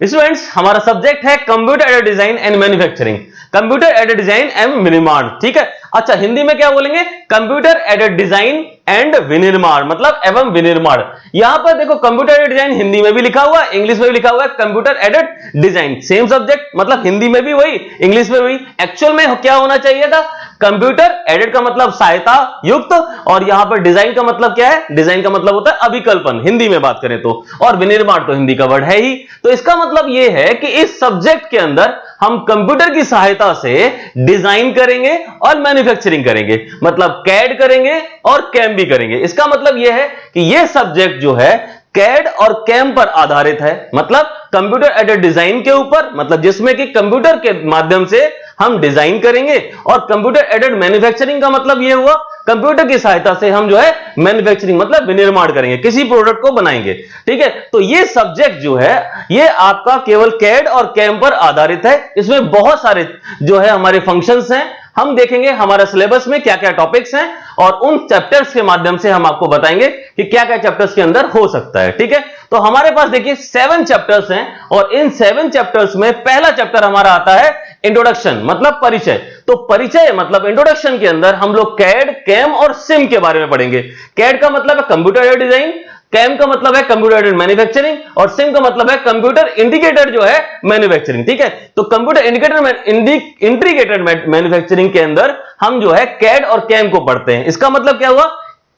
Students, हमारा subject है computer aided design and manufacturing, computer aided design and विनिर्माण। ठीक है, अच्छा हिंदी में क्या बोलेंगे? कंप्यूटर एडेड डिजाइन एंड विनिर्माण, मतलब एवं विनिर्माण। यहां पर देखो कंप्यूटर एडेड डिजाइन हिंदी में भी लिखा हुआ है, इंग्लिश में भी लिखा हुआ है computer aided design, same subject, मतलब हिंदी में भी वही, इंग्लिश में वही। एक्चुअल में क्या होना चाहिए था? कंप्यूटर एडेड का मतलब सहायता युक्त, और यहां पर डिजाइन का मतलब क्या है? डिजाइन का मतलब होता है अभिकल्पन, हिंदी में बात करें तो, और विनिर्माण तो हिंदी का वर्ड है ही। तो इसका मतलब यह है कि इस सब्जेक्ट के अंदर हम कंप्यूटर की सहायता से डिजाइन करेंगे और मैन्युफैक्चरिंग करेंगे, मतलब कैड करेंगे और कैम भी करेंगे। इसका मतलब यह है कि यह सब्जेक्ट जो है कैड और कैम पर आधारित है, मतलब कंप्यूटर एडेड डिजाइन के ऊपर, मतलब जिसमें कि कंप्यूटर के माध्यम से हम डिजाइन करेंगे, और कंप्यूटर एडेड मैन्युफैक्चरिंग का मतलब यह हुआ कंप्यूटर की सहायता से हम जो है मैन्युफैक्चरिंग मतलब विनिर्माण करेंगे, किसी प्रोडक्ट को बनाएंगे। ठीक है, तो ये सब्जेक्ट जो है ये आपका केवल कैड और कैम पर आधारित है। इसमें बहुत सारे जो है हमारे फंक्शंस हैं, हम देखेंगे हमारा सिलेबस में क्या क्या टॉपिक्स हैं, और उन चैप्टर्स के माध्यम से हम आपको बताएंगे कि क्या क्या चैप्टर्स के अंदर हो सकता है। ठीक है, तो हमारे पास देखिए 7 चैप्टर्स हैं, और इन 7 चैप्टर्स में पहला चैप्टर हमारा आता है इंट्रोडक्शन, मतलब परिचय। तो परिचय मतलब इंट्रोडक्शन के अंदर हम लोग कैड, कैम और सिम के बारे में पढ़ेंगे। कैड का मतलब है कंप्यूटर एडेड डिजाइन, कैम का मतलब है कंप्यूटर एडेड मैन्युफैक्चरिंग, और सिम का मतलब है कंप्यूटर इंटीग्रेटेड जो है मैन्युफैक्चरिंग। ठीक है, तो कंप्यूटर इंटीग्रेटेड मैन्युफैक्चरिंग के अंदर हम जो है कैड और कैम को पढ़ते हैं। इसका मतलब क्या हुआ?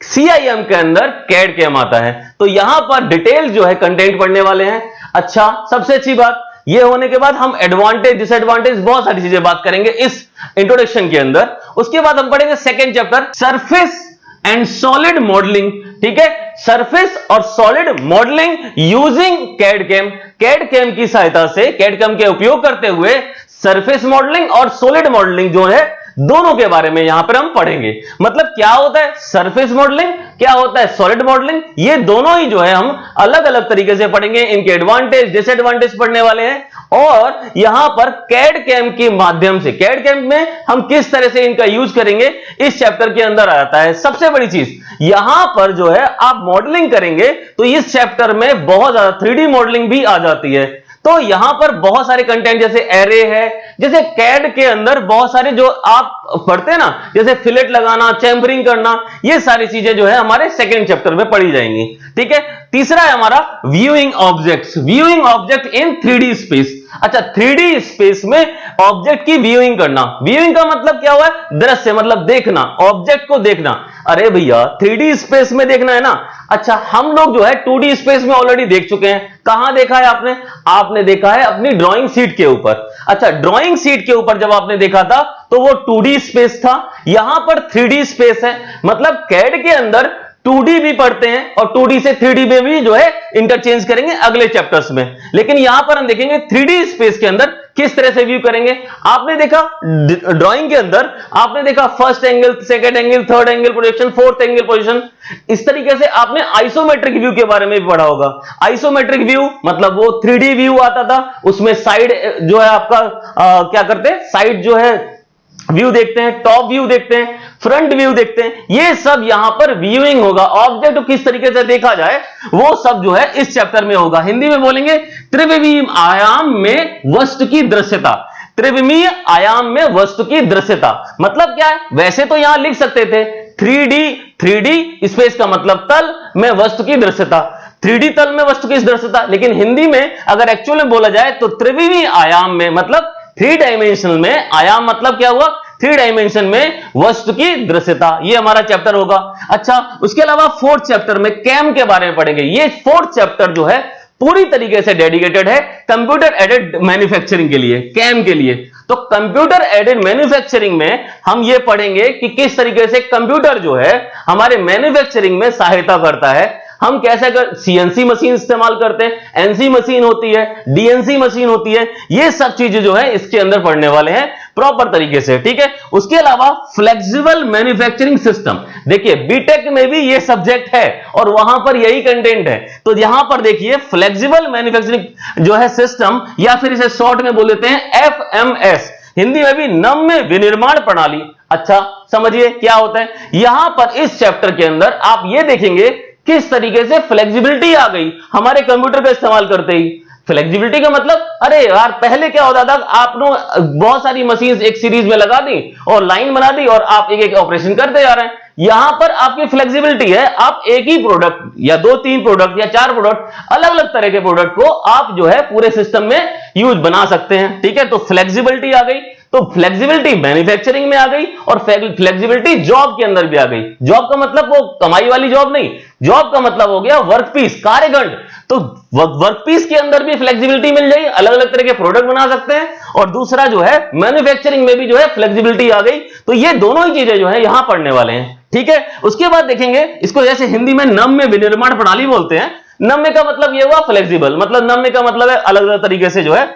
CIM के अंदर कैड कैम आता है, तो यहां पर डिटेल जो है कंटेंट पढ़ने वाले हैं। अच्छा, सबसे अच्छी बात ये होने के बाद हम एडवांटेज, डिसएडवांटेज, बहुत सारी चीजें बात करेंगे इस इंट्रोडक्शन के अंदर। उसके बाद हम पढ़ेंगे second chapter, surface and solid modelling. ठीक है, सरफेस और solid modelling using CAD CAM, CAD CAM की सहायता से, कैड कैम के उपयोग करते हुए सरफेस मॉडलिंग और सॉलिड मॉडलिंग जो है दोनों के बारे में यहां पर हम पढ़ेंगे। मतलब क्या होता है सरफेस मॉडलिंग, क्या होता है सॉलिड मॉडलिंग, ये दोनों ही जो है हम अलग अलग तरीके से पढ़ेंगे, इनके एडवांटेज डिसएडवांटेज पढ़ने वाले हैं। और यहां पर कैड कैम के माध्यम से, कैड कैम में हम किस तरह से इनका यूज करेंगे इस चैप्टर के अंदर आता है। सबसे बड़ी चीज यहां पर जो है आप मॉडलिंग करेंगे तो इस चैप्टर में बहुत ज्यादा 3D मॉडलिंग भी आ जाती है। तो यहां पर बहुत सारे कंटेंट जैसे एरे है, जैसे कैड के अंदर बहुत सारे जो आप पढ़ते हैं ना, जैसे फिलेट लगाना, चैम्बरिंग करना, ये सारी चीजें जो है हमारे सेकेंड चैप्टर में पढ़ी जाएंगी। ठीक है, तीसरा है हमारा viewing objects, viewing object in 3D space. अच्छा, 3D स्पेस में ऑब्जेक्ट की व्यूइंग करना, व्यूइंग का मतलब क्या हुआ है? दृश्य, मतलब देखना, ऑब्जेक्ट को देखना। अरे भैया 3D स्पेस में देखना है ना। अच्छा, हम लोग जो है 2D स्पेस में ऑलरेडी देख चुके हैं। कहां देखा है आपने? आपने देखा है अपनी ड्राइंग शीट के ऊपर। अच्छा, ड्राइंग शीट के ऊपर जब आपने देखा था तो वो 2D स्पेस था, यहां पर 3D स्पेस है। मतलब कैड के अंदर 2D भी पढ़ते हैं और 2D से 3D में भी जो है इंटरचेंज करेंगे अगले चैप्टर्स में, लेकिन यहां पर हम देखेंगे 3D स्पेस के अंदर किस तरह से व्यू करेंगे। आपने देखा ड्राइंग के अंदर, आपने देखा first angle, second angle, third angle projection, fourth angle position, इस तरीके से आपने आइसोमेट्रिक व्यू के बारे में भी पढ़ा होगा। आइसोमेट्रिक व्यू मतलब वो 3D व्यू आता था, उसमें साइड जो है आपका क्या करते हैं, साइड जो है व्यू देखते हैं, टॉप व्यू देखते हैं, फ्रंट व्यू देखते हैं, ये सब यहां पर व्यूइंग होगा। ऑब्जेक्ट को किस तरीके से देखा जाए वो सब जो है इस चैप्टर में होगा। हिंदी में बोलेंगे त्रिविमीय आयाम में वस्तु की दृश्यता, त्रिविमीय आयाम में वस्तु की दृश्यता मतलब क्या है? वैसे तो यहां लिख सकते थे 3D स्पेस का मतलब तल में वस्तु की दृश्यता, 3D तल में वस्तु की दृश्यता, लेकिन हिंदी में अगर एक्चुअल में बोला जाए तो त्रिविमीय आयाम में मतलब 3 डायमेंशन में, आयाम मतलब क्या हुआ? 3 डायमेंशन में वस्तु की दृश्यता, ये हमारा चैप्टर होगा। अच्छा, उसके अलावा 4th चैप्टर में कैम के बारे में पढ़ेंगे। ये 4th चैप्टर जो है पूरी तरीके से डेडिकेटेड है कंप्यूटर एडेड मैन्युफैक्चरिंग के लिए, कैम के लिए। तो कंप्यूटर एडेड मैन्युफैक्चरिंग में हम ये पढ़ेंगे कि किस तरीके से कंप्यूटर जो है हमारे मैन्युफैक्चरिंग में सहायता करता है। हम कैसे कर CNC मशीन इस्तेमाल करते हैं, NC मशीन होती है, DNC मशीन होती है, ये सब चीजें जो है इसके अंदर पढ़ने वाले हैं प्रॉपर तरीके से। ठीक है, उसके अलावा फ्लेक्सिबल मैन्युफैक्चरिंग सिस्टम, देखिए बीटेक में भी ये सब्जेक्ट है और वहां पर यही कंटेंट है। तो यहां पर देखिए फ्लेक्सिबल मैन्युफैक्चरिंग जो है सिस्टम, या फिर इसे शॉर्ट में बोल देते हैं FMS, हिंदी में भी नम्य विनिर्माण प्रणाली। अच्छा, समझिए क्या होता है। यहां पर इस चैप्टर के अंदर आप ये देखेंगे किस तरीके से फ्लेक्सिबिलिटी आ गई हमारे कंप्यूटर का इस्तेमाल करते ही। फ्लेक्सिबिलिटी का मतलब, अरे यार पहले क्या होता था, आपने बहुत सारी मशीन एक सीरीज में लगा दी और लाइन बना दी और आप एक एक ऑपरेशन करते जा रहे हैं। यहां पर आपकी फ्लेक्सिबिलिटी है, आप एक ही प्रोडक्ट या 2-3 प्रोडक्ट या 4 प्रोडक्ट, अलग अलग तरह के प्रोडक्ट को आप जो है पूरे सिस्टम में यूज बना सकते हैं। ठीक है, तो फ्लेक्सिबिलिटी आ गई, तो फ्लेक्सिबिलिटी मैन्युफैक्चरिंग में आ गई और फ्लेक्सिबिलिटी जॉब के अंदर भी आ गई। जॉब का मतलब वो कमाई वाली जॉब नहीं, जॉब का मतलब हो गया वर्कपीस, कार्यखंड। तो वर्कपीस के अंदर भी फ्लेक्सिबिलिटी मिल जाएगी, अलग अलग तरह के प्रोडक्ट बना सकते हैं। और दूसरा जो है मैन्युफैक्चरिंग में भी जो है फ्लेक्सिबिलिटी आ गई। तो ये दोनों ही चीजें जो है यहां पढ़ने वाले हैं। ठीक है, उसके बाद देखेंगे इसको, जैसे हिंदी में नम्य विनिर्माण प्रणाली बोलते हैं। नम्य का मतलब ये हुआ फ्लेक्सिबल, मतलब नम्य का मतलब है अलग अलग तरीके से जो है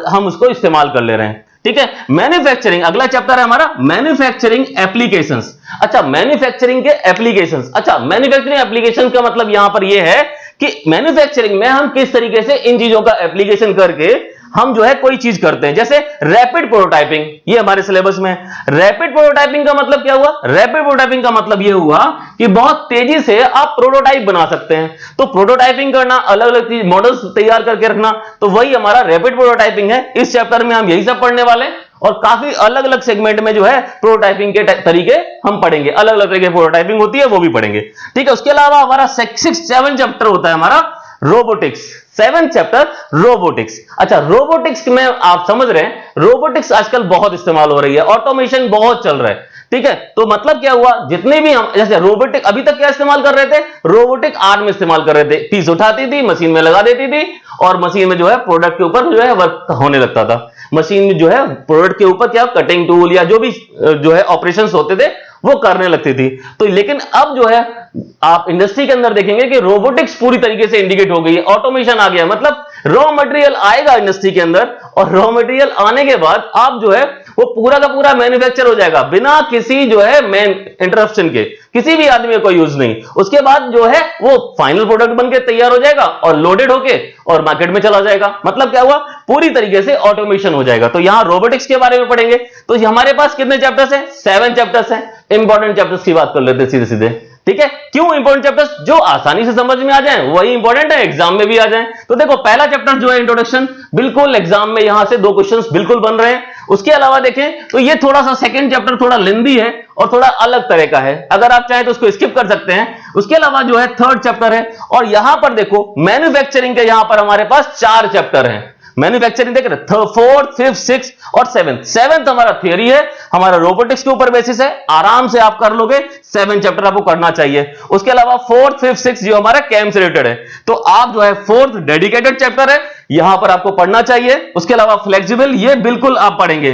हम उसको इस्तेमाल कर ले रहे हैं। ठीक है, मैन्युफैक्चरिंग अगला चैप्टर है हमारा, मैन्युफैक्चरिंग एप्लीकेशंस। अच्छा, मैन्युफैक्चरिंग के एप्लीकेशंस। अच्छा, मैन्युफैक्चरिंग एप्लीकेशन का मतलब यहां पर यह है कि मैन्युफैक्चरिंग में हम किस तरीके से इन चीजों का एप्लीकेशन करके हम जो है कोई चीज करते हैं। जैसे रैपिड प्रोटोटाइपिंग, ये हमारे सिलेबस में। रैपिड प्रोटोटाइपिंग का मतलब क्या हुआ? रैपिड प्रोटोटाइपिंग का मतलब ये हुआ कि बहुत तेजी से आप प्रोटोटाइप बना सकते हैं। तो प्रोटोटाइपिंग करना, अलग अलग मॉडल्स तैयार करके रखना, तो वही हमारा रैपिड प्रोटोटाइपिंग है। इस चैप्टर में हम यही सब पढ़ने वाले हैं और काफी अलग अलग सेगमेंट में जो है प्रोटोटाइपिंग के तरीके हम पढ़ेंगे, अलग अलग तरह की प्रोटोटाइपिंग होती है वो भी पढ़ेंगे। ठीक है, उसके अलावा हमारा 6-7 चैप्टर होता है हमारा रोबोटिक्स। 7th chapter robotics. अच्छा, रोबोटिक्स में आप समझ रहे हैं, रोबोटिक्स आजकल बहुत इस्तेमाल हो रही है, ऑटोमेशन बहुत चल रहा है। ठीक है, तो मतलब क्या हुआ, जितने भी हम जैसे रोबोटिक अभी तक क्या इस्तेमाल कर रहे थे, रोबोटिक आर्म इस्तेमाल कर रहे थे। पीस उठाती थी, मशीन में लगा देती थी और मशीन में जो है प्रोडक्ट के ऊपर जो है वर्क होने लगता था। मशीन में जो है प्रोडक्ट के ऊपर क्या कटिंग टूल या जो भी जो है ऑपरेशंस होते थे वो करने लगती थी। तो लेकिन अब जो है आप इंडस्ट्री के अंदर देखेंगे कि रोबोटिक्स पूरी तरीके से इंडिकेट हो गई है, ऑटोमेशन आ गया। मतलब रॉ मटेरियल आएगा इंडस्ट्री के अंदर और रॉ मटेरियल आने के बाद आप जो है वो पूरा का पूरा मैन्युफैक्चर हो जाएगा बिना किसी जो है मेन इंटरप्शन के, किसी भी आदमी का कोई यूज नहीं। उसके बाद जो है वो फाइनल प्रोडक्ट बनके तैयार हो जाएगा और लोडेड होके और मार्केट में चला जाएगा। मतलब क्या हुआ, पूरी तरीके से ऑटोमेशन हो जाएगा। तो यहां रोबोटिक्स के बारे में पढ़ेंगे। तो हमारे पास कितने चैप्टर्स हैं? 7 चैप्टर्स हैं। इंपॉर्टेंट चैप्टर्स की बात कर लेते हैं सीधे सीधे। ठीक है, क्यों इंपॉर्टेंट चैप्टर्स? जो आसानी से समझ में आ जाए वही इंपॉर्टेंट है, एग्जाम में भी आ जाए। तो देखो पहला चैप्टर जो है इंट्रोडक्शन, बिल्कुल एग्जाम में यहां से 2 क्वेश्चंस बिल्कुल बन रहे हैं। उसके अलावा देखें तो ये थोड़ा सा सेकंड चैप्टर थोड़ा लेंदी है और थोड़ा अलग तरह का है, अगर आप चाहें तो उसको स्किप कर सकते हैं। उसके अलावा जो है 3rd चैप्टर है और यहां पर देखो मैन्युफैक्चरिंग के यहां पर हमारे पास 4 चैप्टर हैं। मैन्युफैक्चरिंग देख रहे, 4th, 5th, 6th और 7th हमारा थियरी है, हमारा रोबोटिक्स के ऊपर बेसिस है, आराम से आप कर लोगे। 7 चैप्टर आपको करना चाहिए। उसके अलावा 4th, 5th, 6th जो हमारा कैम से रिलेटेड है, तो आप जो है 4th डेडिकेटेड चैप्टर है, यहां पर आपको पढ़ना चाहिए। उसके अलावा फ्लेक्सिबल, ये बिल्कुल आप पढ़ेंगे।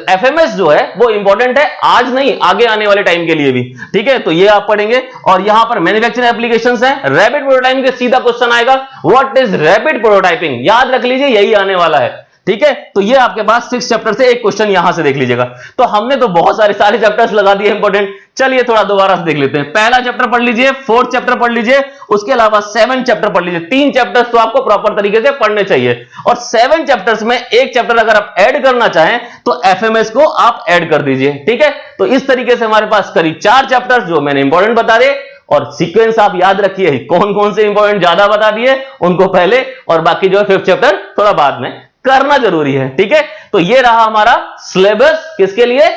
एफएमएस जो है वो इंपॉर्टेंट है, आज नहीं आगे आने वाले टाइम के लिए भी। ठीक है, तो ये आप पढ़ेंगे। और यहां पर मैन्युफैक्चरिंग एप्लीकेशंस है। रैपिड प्रोटोटाइपिंग के सीधा क्वेश्चन आएगा, व्हाट इज रैपिड प्रोटोटाइपिंग, याद रख लीजिए यही आने वाला है। ठीक है, तो ये आपके पास 6 चैप्टर से एक क्वेश्चन यहां से देख लीजिएगा। तो हमने तो बहुत सारे चैप्टर्स लगा दिए इंपॉर्टेंट। चलिए थोड़ा दोबारा से देख लेते हैं। पहला चैप्टर पढ़ लीजिए, 4th चैप्टर पढ़ लीजिए, उसके अलावा 7 चैप्टर पढ़ लीजिए। 3 चैप्टर्स तो आपको प्रॉपर तरीके से पढ़ने चाहिए और 7 चैप्टर्स में एक चैप्टर अगर आप ऐड करना चाहें तो एफएमएस को आप ऐड कर दीजिए। ठीक है, तो इस तरीके से हमारे पास करीब 4 चैप्टर्स जो मैंने इंपॉर्टेंट बता दिए और सीक्वेंस आप याद रखिए, कौन कौन से इंपॉर्टेंट ज्यादा बता दिए उनको पहले और बाकी जो है 5th चैप्टर थोड़ा बाद में करना जरूरी है। ठीक है, तो ये रहा हमारा सिलेबस किसके लिए,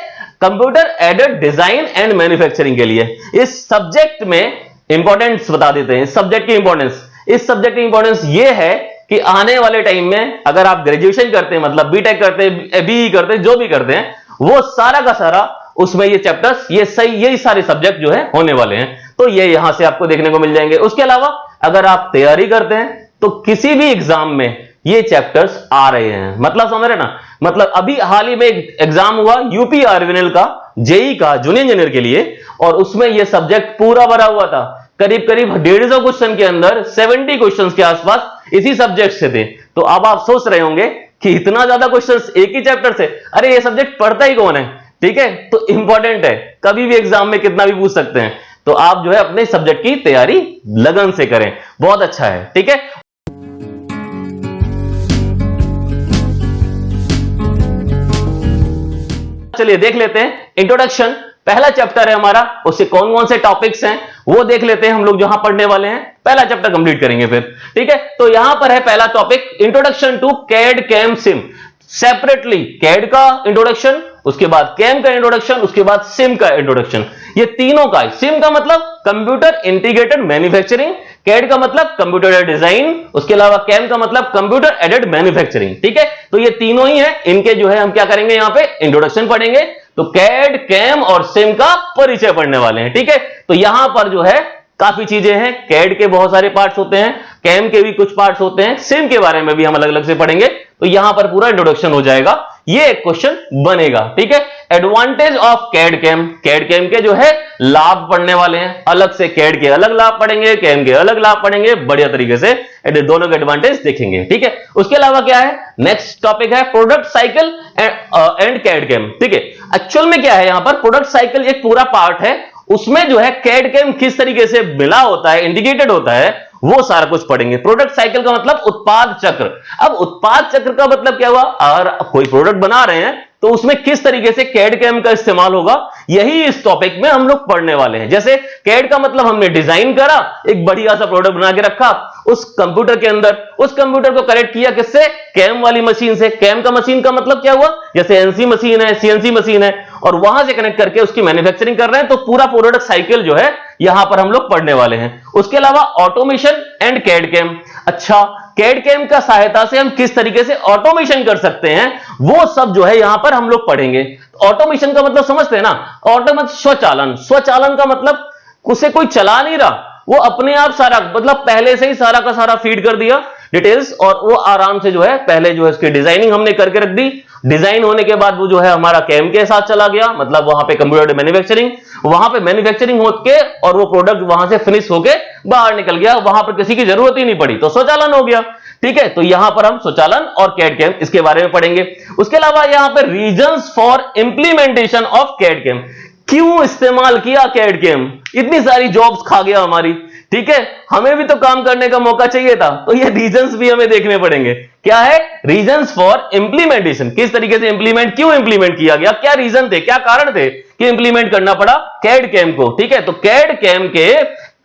computer aided design and manufacturing के लिए। इस सब्जेक्ट में इंपॉर्टेंस बता देते हैं। इस सब्जेक्ट की इंपॉर्टेंस, इस सब्जेक्ट की इंपॉर्टेंस ये है कि आने वाले टाइम में अगर आप ग्रेजुएशन करते हैं, मतलब बीटेक करते हैं, बीई करते हैं, जो भी करते हैं, वो सारा का सारा उसमें ये चैप्टर्स, यही सारे सब्जेक्ट जो है होने वाले हैं। तो ये यहां से आपको देखने को मिल जाएंगे। उसके अलावा अगर आप तैयारी करते हैं तो किसी भी एग्जाम में ये चैप्टर्स आ रहे हैं, मतलब समझ रहे ना। मतलब अभी हाल ही में एक एग्जाम हुआ यूपी आरवीएनएल का, जेई का, जूनियर इंजीनियर के लिए, और उसमें ये सब्जेक्ट पूरा भरा हुआ था। करीब करीब 150 क्वेश्चन के अंदर 70 क्वेश्चन के आसपास इसी सब्जेक्ट से थे। तो अब आप सोच रहे होंगे कि इतना ज्यादा क्वेश्चन एक ही चैप्टर से, अरे ये सब्जेक्ट पढ़ता ही कौन है। ठीक है, तो इंपॉर्टेंट है, कभी भी एग्जाम में कितना भी पूछ सकते हैं। तो आप जो है अपने सब्जेक्ट की तैयारी लगन से करें, बहुत अच्छा है। ठीक है, चलिए देख लेते हैं इंट्रोडक्शन। पहला चैप्टर है हमारा, उससे कौन कौन से टॉपिक्स हैं वो देख लेते हैं हम लोग जहां पढ़ने वाले हैं। पहला चैप्टर कंप्लीट करेंगे फिर, ठीक है। तो यहां पर है पहला topic, introduction to CAD CAM CIM. Separately CAD का इंट्रोडक्शन, उसके बाद कैम का इंट्रोडक्शन, उसके बाद सिम का इंट्रोडक्शन, ये तीनों का। सिम का मतलब कंप्यूटर इंटीग्रेटेड मैन्युफैक्चरिंग, कैड का मतलब कंप्यूटर एडेड डिजाइन, उसके अलावा कैम का मतलब कंप्यूटर एडेड मैन्युफैक्चरिंग, ठीक है। तो ये तीनों ही है, इनके जो है हम क्या करेंगे, यहां पे इंट्रोडक्शन पढ़ेंगे। तो कैड, कैम और सिम का परिचय पढ़ने वाले हैं, ठीक है। तो यहां पर जो है काफी चीजें हैं, कैड के बहुत सारे पार्ट्स होते हैं, कैम के भी कुछ पार्ट्स होते हैं, सिम के बारे में भी हम अलग अलग से पढ़ेंगे। तो यहां पर पूरा इंट्रोडक्शन हो जाएगा, ये एक क्वेश्चन बनेगा, ठीक है। Advantage of CAD CAM, CAD CAM के जो है लाभ पढ़ने वाले हैं, अलग से कैड के अलग लाभ पढ़ेंगे, कैम के अलग लाभ पढ़ेंगे, बढ़िया तरीके से दोनों के एडवांटेज देखेंगे, ठीक है। उसके अलावा क्या है, नेक्स्ट टॉपिक है product cycle and CAD CAM, ठीक है। एक्चुअल में क्या है, यहां पर प्रोडक्ट साइकिल एक पूरा पार्ट है, उसमें जो है कैड कैम किस तरीके से मिला होता है, इंटीग्रेटेड होता है, वो सारा कुछ पढ़ेंगे। प्रोडक्ट साइकिल का मतलब उत्पाद चक्र। अब उत्पाद चक्र का मतलब क्या हुआ, अगर कोई प्रोडक्ट बना रहे हैं तो उसमें किस तरीके से कैड कैम का इस्तेमाल होगा, यही इस टॉपिक में हम लोग पढ़ने वाले हैं। जैसे कैड का मतलब हमने डिजाइन करा, एक बढ़िया सा प्रोडक्ट बना के रखा उस कंप्यूटर के अंदर, उस कंप्यूटर को कनेक्ट किया किससे, कैम वाली मशीन से। कैम का मशीन का मतलब क्या हुआ, जैसे एनसी मशीन है, सीएनसी मशीन है, और वहां से कनेक्ट करके उसकी मैन्युफैक्चरिंग कर रहे हैं। तो पूरा प्रोडक्ट साइकिल जो है यहां पर हम लोग पढ़ने वाले हैं। उसके अलावा ऑटोमेशन एंड कैड कैम। अच्छा, कैड कैम का सहायता से हम किस तरीके से ऑटोमेशन कर सकते हैं, वो सब जो है यहां पर हम लोग पढ़ेंगे। ऑटोमेशन का मतलब समझते हैं ना, ऑटोमेशन स्वचालन। स्वचालन का मतलब उसे कोई चला नहीं रहा, वो अपने आप सारा, मतलब पहले से ही सारा का सारा फीड कर दिया डिटेल्स, और वो आराम से जो है पहले जो है उसकी डिजाइनिंग हमने करके रख दी। डिजाइन होने के बाद वो जो है हमारा कैम के साथ चला गया, मतलब वहां पे कंप्यूटर मैन्युफैक्चरिंग, वहां पे मैन्युफैक्चरिंग होके और वो प्रोडक्ट वहां से फिनिश होके बाहर निकल गया, वहां पर किसी की जरूरत ही नहीं पड़ी, तो स्वचालन हो गया, ठीक है। तो यहां पर हम स्वचालन और कैड कैम इसके बारे में पढ़ेंगे। उसके अलावा यहां पर reasons for implementation of CAD CAM, क्यों इस्तेमाल किया कैड कैम, इतनी सारी जॉब्स खा गया हमारी, ठीक है, हमें भी तो काम करने का मौका चाहिए था, तो ये रीजंस भी हमें देखने पड़ेंगे। क्या है, रीजंस फॉर इंप्लीमेंटेशन, किस तरीके से इंप्लीमेंट, क्यों इंप्लीमेंट किया गया, क्या रीजन थे, क्या कारण थे कि इंप्लीमेंट करना पड़ा कैड कैम को, ठीक है। तो कैड कैम के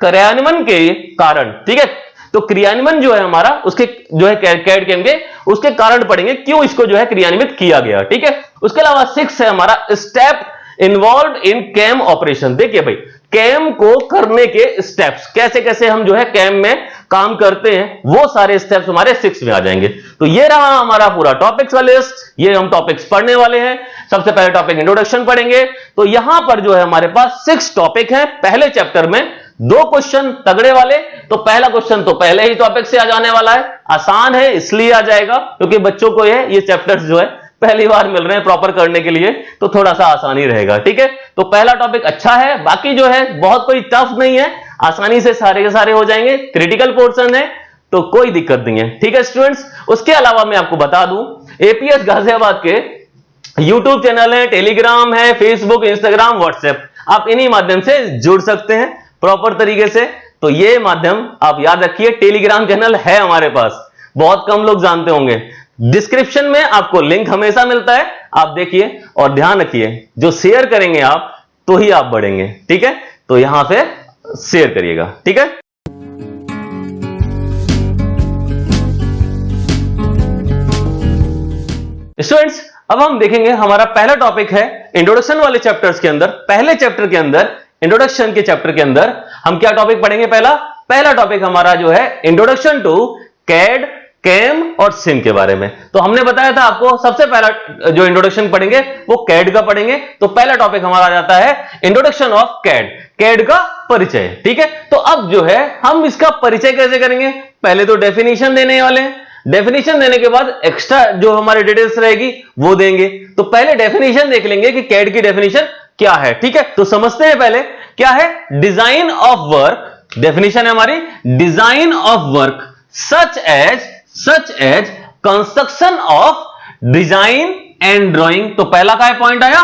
क्रियान्वयन के कारण, ठीक है, तो क्रियान्वयन जो है हमारा, उसके जो है कैड कैम के, उसके कारण पढ़ेंगे, क्यों इसको जो है क्रियान्वित किया गया, ठीक है। उसके अलावा 6 है हमारा step involve in CAM operation. देखिए भाई, कैम को करने के स्टेप्स, कैसे कैसे हम जो है कैम में काम करते हैं, वो सारे स्टेप्स हमारे 6 में आ जाएंगे। तो ये रहा हमारा पूरा टॉपिक्स वाला लिस्ट, ये हम टॉपिक्स पढ़ने वाले हैं। सबसे पहले टॉपिक इंट्रोडक्शन पढ़ेंगे। तो यहां पर जो है हमारे पास 6 टॉपिक हैं। पहले चैप्टर में 2 क्वेश्चन तगड़े वाले, तो पहला क्वेश्चन तो पहले ही टॉपिक से आ जाने वाला है, आसान है इसलिए आ जाएगा क्योंकि बच्चों को ये चैप्टर्स जो है पहली बार मिल रहे हैं प्रॉपर करने के लिए, तो थोड़ा सा आसानी रहेगा, ठीक है। तो पहला टॉपिक अच्छा है, बाकी जो है बहुत कोई टफ नहीं है, आसानी से सारे के सारे हो जाएंगे। क्रिटिकल पोर्शन है तो कोई दिक्कत नहीं है, ठीक है स्टूडेंट्स। उसके अलावा मैं आपको बता दूं, एपीएस गाजियाबाद के यूट्यूब चैनल है, टेलीग्राम है, फेसबुक, इंस्टाग्राम, व्हाट्सएप, आप इन्हीं माध्यम से जुड़ सकते हैं प्रॉपर तरीके से। तो ये माध्यम आप याद रखिए, टेलीग्राम चैनल है हमारे पास, बहुत कम लोग जानते होंगे। डिस्क्रिप्शन में आपको लिंक हमेशा मिलता है, आप देखिए और ध्यान रखिए, जो शेयर करेंगे आप तो ही आप बढ़ेंगे, ठीक है। तो यहां से शेयर करिएगा, ठीक है। स्टूडेंट्स, अब हम देखेंगे हमारा पहला टॉपिक है इंट्रोडक्शन वाले चैप्टर्स के अंदर। पहले चैप्टर के अंदर, इंट्रोडक्शन के चैप्टर के अंदर हम क्या टॉपिक पढ़ेंगे, पहला टॉपिक हमारा जो है इंट्रोडक्शन टू कैड, कैम और सिम के बारे में। तो हमने बताया था आपको, सबसे पहला जो इंट्रोडक्शन पढ़ेंगे वो कैड का पढ़ेंगे। तो पहला टॉपिक हमारा जाता है इंट्रोडक्शन ऑफ कैड, कैड का परिचय, ठीक है। तो अब जो है हम इसका परिचय कैसे करेंगे, पहले तो डेफिनेशन देने वाले हैं, डेफिनेशन देने के बाद एक्स्ट्रा जो हमारे डिटेल्स रहेगी वो देंगे। तो पहले डेफिनेशन देख लेंगे कि कैड की डेफिनेशन क्या है, ठीक है। तो समझते हैं पहले क्या है, डिजाइन ऑफ वर्क, डेफिनेशन है हमारी, design of work such as construction of design and drawing. तो पहला का पॉइंट आया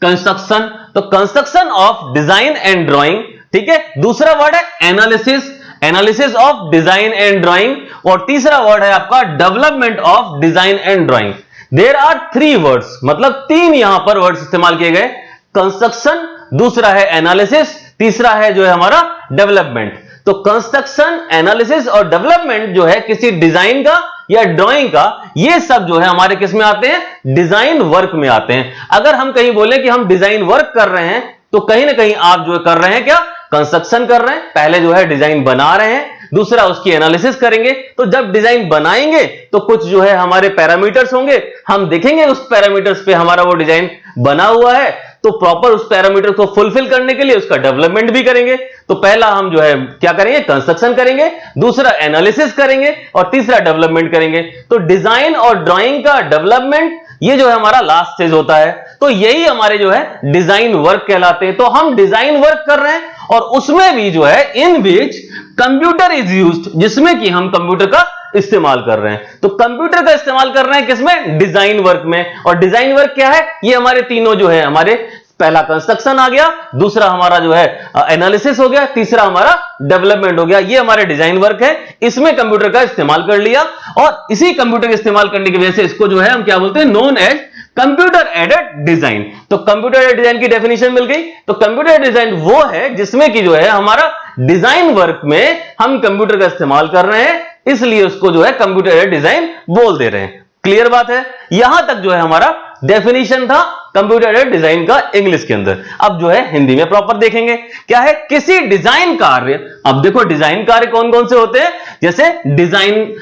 कंस्ट्रक्शन, तो construction of design and drawing, ठीक है। दूसरा वर्ड है analysis, analysis of design and drawing, और तीसरा वर्ड है आपका development of design and drawing. There are 3 words, मतलब 3 यहां पर वर्ड्स इस्तेमाल किए गए, कंस्ट्रक्शन, दूसरा है एनालिसिस, तीसरा है जो है हमारा डेवलपमेंट। तो कंस्ट्रक्शन, एनालिसिस और डेवलपमेंट जो है किसी डिजाइन का या ड्राइंग का, ये सब जो है हमारे किस में आते हैं? डिजाइन वर्क में आते हैं। अगर हम कहीं बोले कि हम डिजाइन वर्क कर रहे हैं, तो कहीं ना कहीं आप जो कर रहे हैं क्या? कंस्ट्रक्शन कर रहे हैं। पहले जो है डिजाइन बना रहे हैं, दूसरा उसकी एनालिसिस करेंगे। तो जब डिजाइन बनाएंगे तो कुछ जो है हमारे पैरामीटर्स होंगे, हम देखेंगे उस पैरामीटर्स पे हमारा वो डिजाइन बना हुआ है, तो प्रॉपर उस पैरामीटर को फुलफिल करने के लिए उसका डेवलपमेंट भी करेंगे। तो पहला हम जो है क्या करेंगे? कंस्ट्रक्शन करेंगे, दूसरा एनालिसिस करेंगे और तीसरा डेवलपमेंट करेंगे। तो डिजाइन और ड्राइंग का डेवलपमेंट ये जो है हमारा लास्ट स्टेज होता है। तो यही हमारे जो है डिजाइन वर्क कहलाते हैं। तो हम डिजाइन वर्क कर रहे हैं और उसमें भी जो है इन बीच कंप्यूटर इज यूज्ड, जिसमें कि हम कंप्यूटर का इस्तेमाल कर रहे हैं। तो कंप्यूटर का इस्तेमाल कर रहे हैं किसमें? डिजाइन वर्क में। और डिजाइन वर्क क्या है? ये हमारे तीनों जो है, हमारे पहला कंस्ट्रक्शन आ गया, दूसरा हमारा जो है एनालिसिस हो गया, तीसरा हमारा डेवलपमेंट हो गया। ये हमारे डिजाइन वर्क है, इसमें कंप्यूटर का इस्तेमाल कर लिया। और इसी कंप्यूटर का इस्तेमाल करने की वजह से इसको जो है हम क्या बोलते हैं? Known as computer aided design. तो कंप्यूटर एडेड डिजाइन की डेफिनेशन मिल गई। तो कंप्यूटर एडेड डिजाइन वो है जिसमें कि जो है हमारा डिजाइन वर्क में हम कंप्यूटर का इस्तेमाल कर रहे हैं, इसलिए उसको जो है कंप्यूटर एडेड डिजाइन बोल दे रहे हैं। क्लियर बात है? यहां तक जो है हमारा डेफिनेशन था कंप्यूटर एडेड डिजाइन का इंग्लिश के अंदर। अब जो है हिंदी में प्रॉपर देखेंगे क्या है? किसी डिजाइन कार्य, अब देखो डिजाइन कार्य कौन कौन से होते हैं? जैसे डिजाइन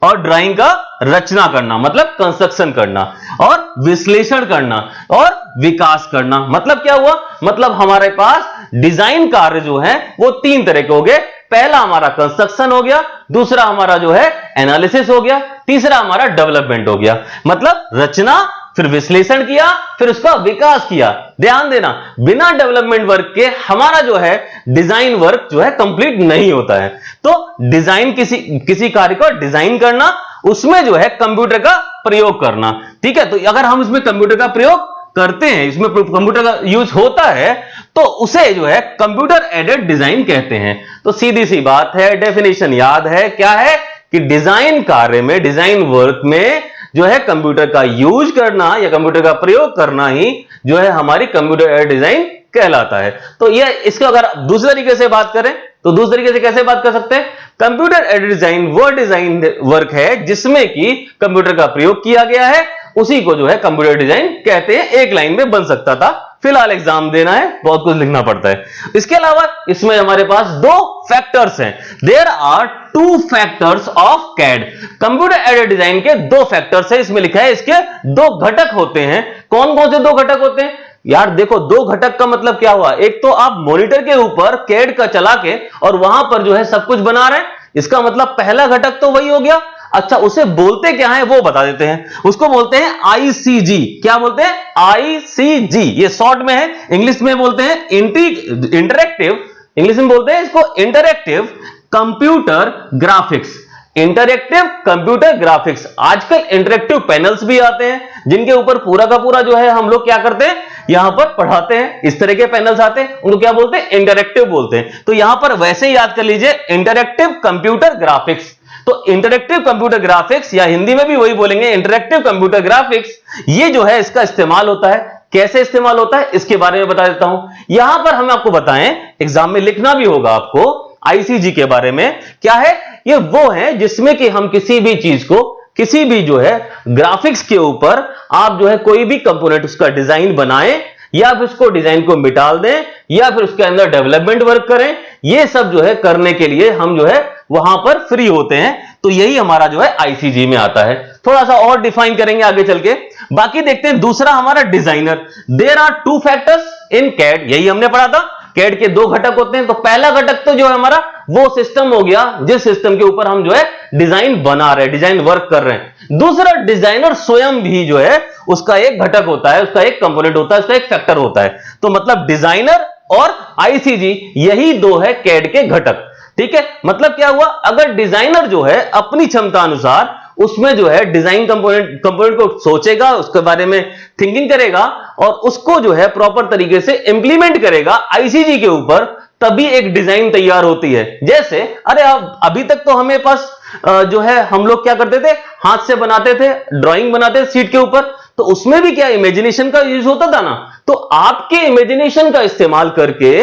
और ड्राइंग का रचना करना, मतलब कंस्ट्रक्शन करना, और विश्लेषण करना और विकास करना। मतलब क्या हुआ? मतलब हमारे पास डिजाइन कार्य जो है वो तीन तरह के हो गए। पहला हमारा कंस्ट्रक्शन हो गया, दूसरा हमारा जो है एनालिसिस हो गया, तीसरा हमारा डेवलपमेंट हो गया। मतलब रचना, फिर विश्लेषण किया, फिर उसका विकास किया। ध्यान देना, बिना डेवलपमेंट वर्क के हमारा जो है डिजाइन वर्क जो है कंप्लीट नहीं होता है। तो डिजाइन किसी कार्य को डिजाइन करना, उसमें जो है कंप्यूटर का प्रयोग करना। ठीक है? तो अगर हम इसमें कंप्यूटर का प्रयोग करते हैं, इसमें कंप्यूटर का यूज होता है, तो उसे जो है कंप्यूटर एडेड डिजाइन कहते हैं। तो सीधी सी बात है, डेफिनेशन याद है, क्या है कि डिजाइन कार्य में, डिजाइन वर्क में जो है कंप्यूटर का यूज करना या कंप्यूटर का प्रयोग करना ही जो है हमारी कंप्यूटर एडेड डिजाइन कहलाता है। तो ये इसको अगर दूसरे तरीके से बात करें तो दूसरे तरीके से कैसे बात कर सकते हैं? कंप्यूटर एडेड डिजाइन वो डिजाइन वर्क है जिसमें कि कंप्यूटर का प्रयोग किया गया है, उसी को जो है कंप्यूटर डिजाइन कहते हैं। एक लाइन में बन सकता था, फिलहाल एग्जाम देना है, बहुत कुछ लिखना पड़ता है। इसके अलावा इसमें हमारे पास दो फैक्टर्स हैं। There are two factors of CAD. Computer aided design के दो फैक्टर्स है, इसमें लिखा है इसके दो घटक होते हैं। कौन कौन से दो घटक होते हैं? यार देखो, दो घटक का मतलब क्या हुआ? एक तो आप मॉनिटर के ऊपर कैड का चला के और वहां पर जो है सब कुछ बना रहे हैं, इसका मतलब पहला घटक तो वही हो गया। अच्छा, उसे बोलते क्या है वो बता देते हैं। उसको बोलते हैं आईसीजी। क्या बोलते हैं? आईसीजी। ये शॉर्ट में है, इंग्लिश में बोलते हैं इंटरैक्टिव, इंग्लिश में बोलते हैं इसको interactive computer graphics. Interactive computer graphics. आजकल इंटरैक्टिव पैनल्स भी आते हैं जिनके ऊपर पूरा का पूरा जो है हम लोग क्या करते हैं, यहां पर पढ़ाते हैं। इस तरह के पैनल्स आते हैं, उनको क्या बोलते हैं? इंटरैक्टिव बोलते हैं। तो यहां पर वैसे ही याद कर लीजिए, इंटरैक्टिव कंप्यूटर ग्राफिक्स। तो इंटरैक्टिव कंप्यूटर ग्राफिक्स, या हिंदी में भी वही बोलेंगे इंटरैक्टिव कंप्यूटर ग्राफिक्स, ये जो है इसका इस्तेमाल होता है। कैसे इस्तेमाल होता है इसके बारे में बता देता हूं। यहां पर हम आपको बताएं, एग्जाम में लिखना भी होगा आपको आईसीजी के बारे में। क्या है? ये वो है जिसमें कि हम किसी भी चीज को, किसी भी जो है ग्राफिक्स के ऊपर आप जो है कोई भी कंपोनेंट उसका डिजाइन बनाएं, या फिर उसको डिजाइन को मिटाल दें, या फिर उसके अंदर डेवलपमेंट वर्क करें। ये सब जो है करने के लिए हम जो है वहां पर फ्री होते हैं। तो यही हमारा जो है आईसीजी में आता है। थोड़ा सा और डिफाइन करेंगे आगे चल के। बाकी देखते हैं दूसरा हमारा designer. There are two factors in CAD, यही हमने पढ़ा था। कैड के दो घटक होते हैं। तो पहला घटक तो जो है हमारा वो सिस्टम हो गया जिस सिस्टम के ऊपर हम जो है डिजाइन बना रहे हैं, डिजाइन वर्क कर रहे हैं। दूसरा डिजाइनर स्वयं भी जो है उसका एक घटक होता है, उसका एक कंपोनेंट होता है, उसका एक फैक्टर होता है। तो मतलब डिजाइनर और आईसीजी यही दो है कैड के घटक। ठीक है? मतलब क्या हुआ? अगर डिजाइनर जो है अपनी क्षमता अनुसार उसमें जो है डिजाइन कंपोनेंट को सोचेगा, उसके बारे में थिंकिंग करेगा और उसको जो है प्रॉपर तरीके से इंप्लीमेंट करेगा आईसीजी के ऊपर, तभी एक डिजाइन तैयार होती है। जैसे अरे अब अभी तक तो हमें पास जो है हम लोग क्या करते थे, हाथ से बनाते थे, ड्राइंग बनाते थे सीट के ऊपर। तो उसमें भी क्या इमेजिनेशन का यूज होता था ना। तो आपके इमेजिनेशन का इस्तेमाल करके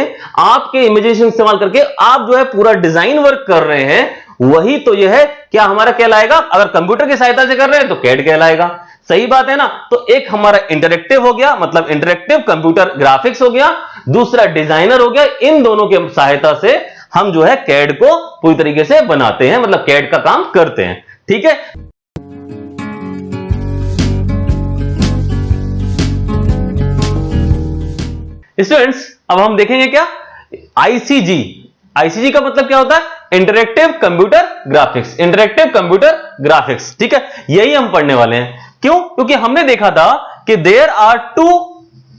आप जो है पूरा डिजाइन वर्क कर रहे हैं, वही तो यह है क्या हमारा कहलाएगा। अगर कंप्यूटर की सहायता से कर रहे हैं तो कैड कहलाएगा। सही बात है ना। तो एक हमारा इंटरैक्टिव हो गया, मतलब इंटरैक्टिव कंप्यूटर ग्राफिक्स हो गया, दूसरा डिजाइनर हो गया। इन दोनों की सहायता से हम जो है कैड को पूरी तरीके से बनाते हैं, मतलब कैड का काम करते हैं। ठीक है। स्टूडेंट्स अब हम देखेंगे क्या आईसीजी का मतलब क्या होता है, interactive computer graphics. Interactive computer graphics, ठीक है, यही हम पढ़ने वाले हैं। क्यों? क्योंकि हमने देखा था कि देयर आर टू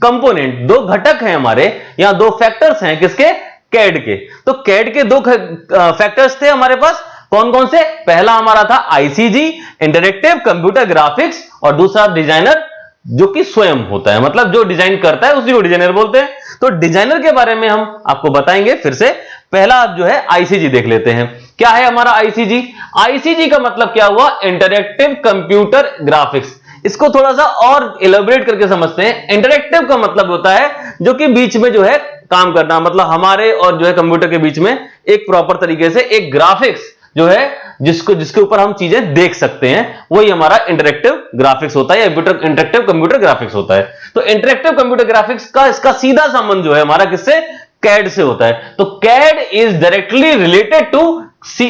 कंपोनेंट, दो घटक हैं हमारे यहां, दो फैक्टर्स हैं किसके, कैड के। तो कैड के दो फैक्टर्स थे हमारे पास, कौन कौन से। पहला हमारा था आईसीजी, इंटरैक्टिव कंप्यूटर ग्राफिक्स, और दूसरा डिजाइनर जो कि स्वयं होता है, मतलब जो डिजाइन करता है उसी को डिजाइनर बोलते हैं। तो डिजाइनर के बारे में हम आपको बताएंगे फिर से। पहला आप जो है आईसीजी देख लेते हैं। क्या है हमारा आईसीजी। आईसीजी का मतलब क्या हुआ, इंटरैक्टिव कंप्यूटर ग्राफिक्स। इसको थोड़ा सा और एलैबोरेट करके समझते हैं। इंटरैक्टिव का मतलब होता है जो कि बीच में जो है काम करना, मतलब हमारे और जो है कंप्यूटर के बीच में एक प्रॉपर तरीके से एक ग्राफिक्स जो है जिसके ऊपर हम चीजें देख सकते हैं, वही हमारा इंटरैक्टिव ग्राफिक्स होता है, इंटरैक्टिव कंप्यूटर ग्राफिक्स होता है। तो इंटरैक्टिव कंप्यूटर ग्राफिक्स का इसका सीधा संबंध जो है हमारा किससे, कैड से होता है। तो CAD is directly related to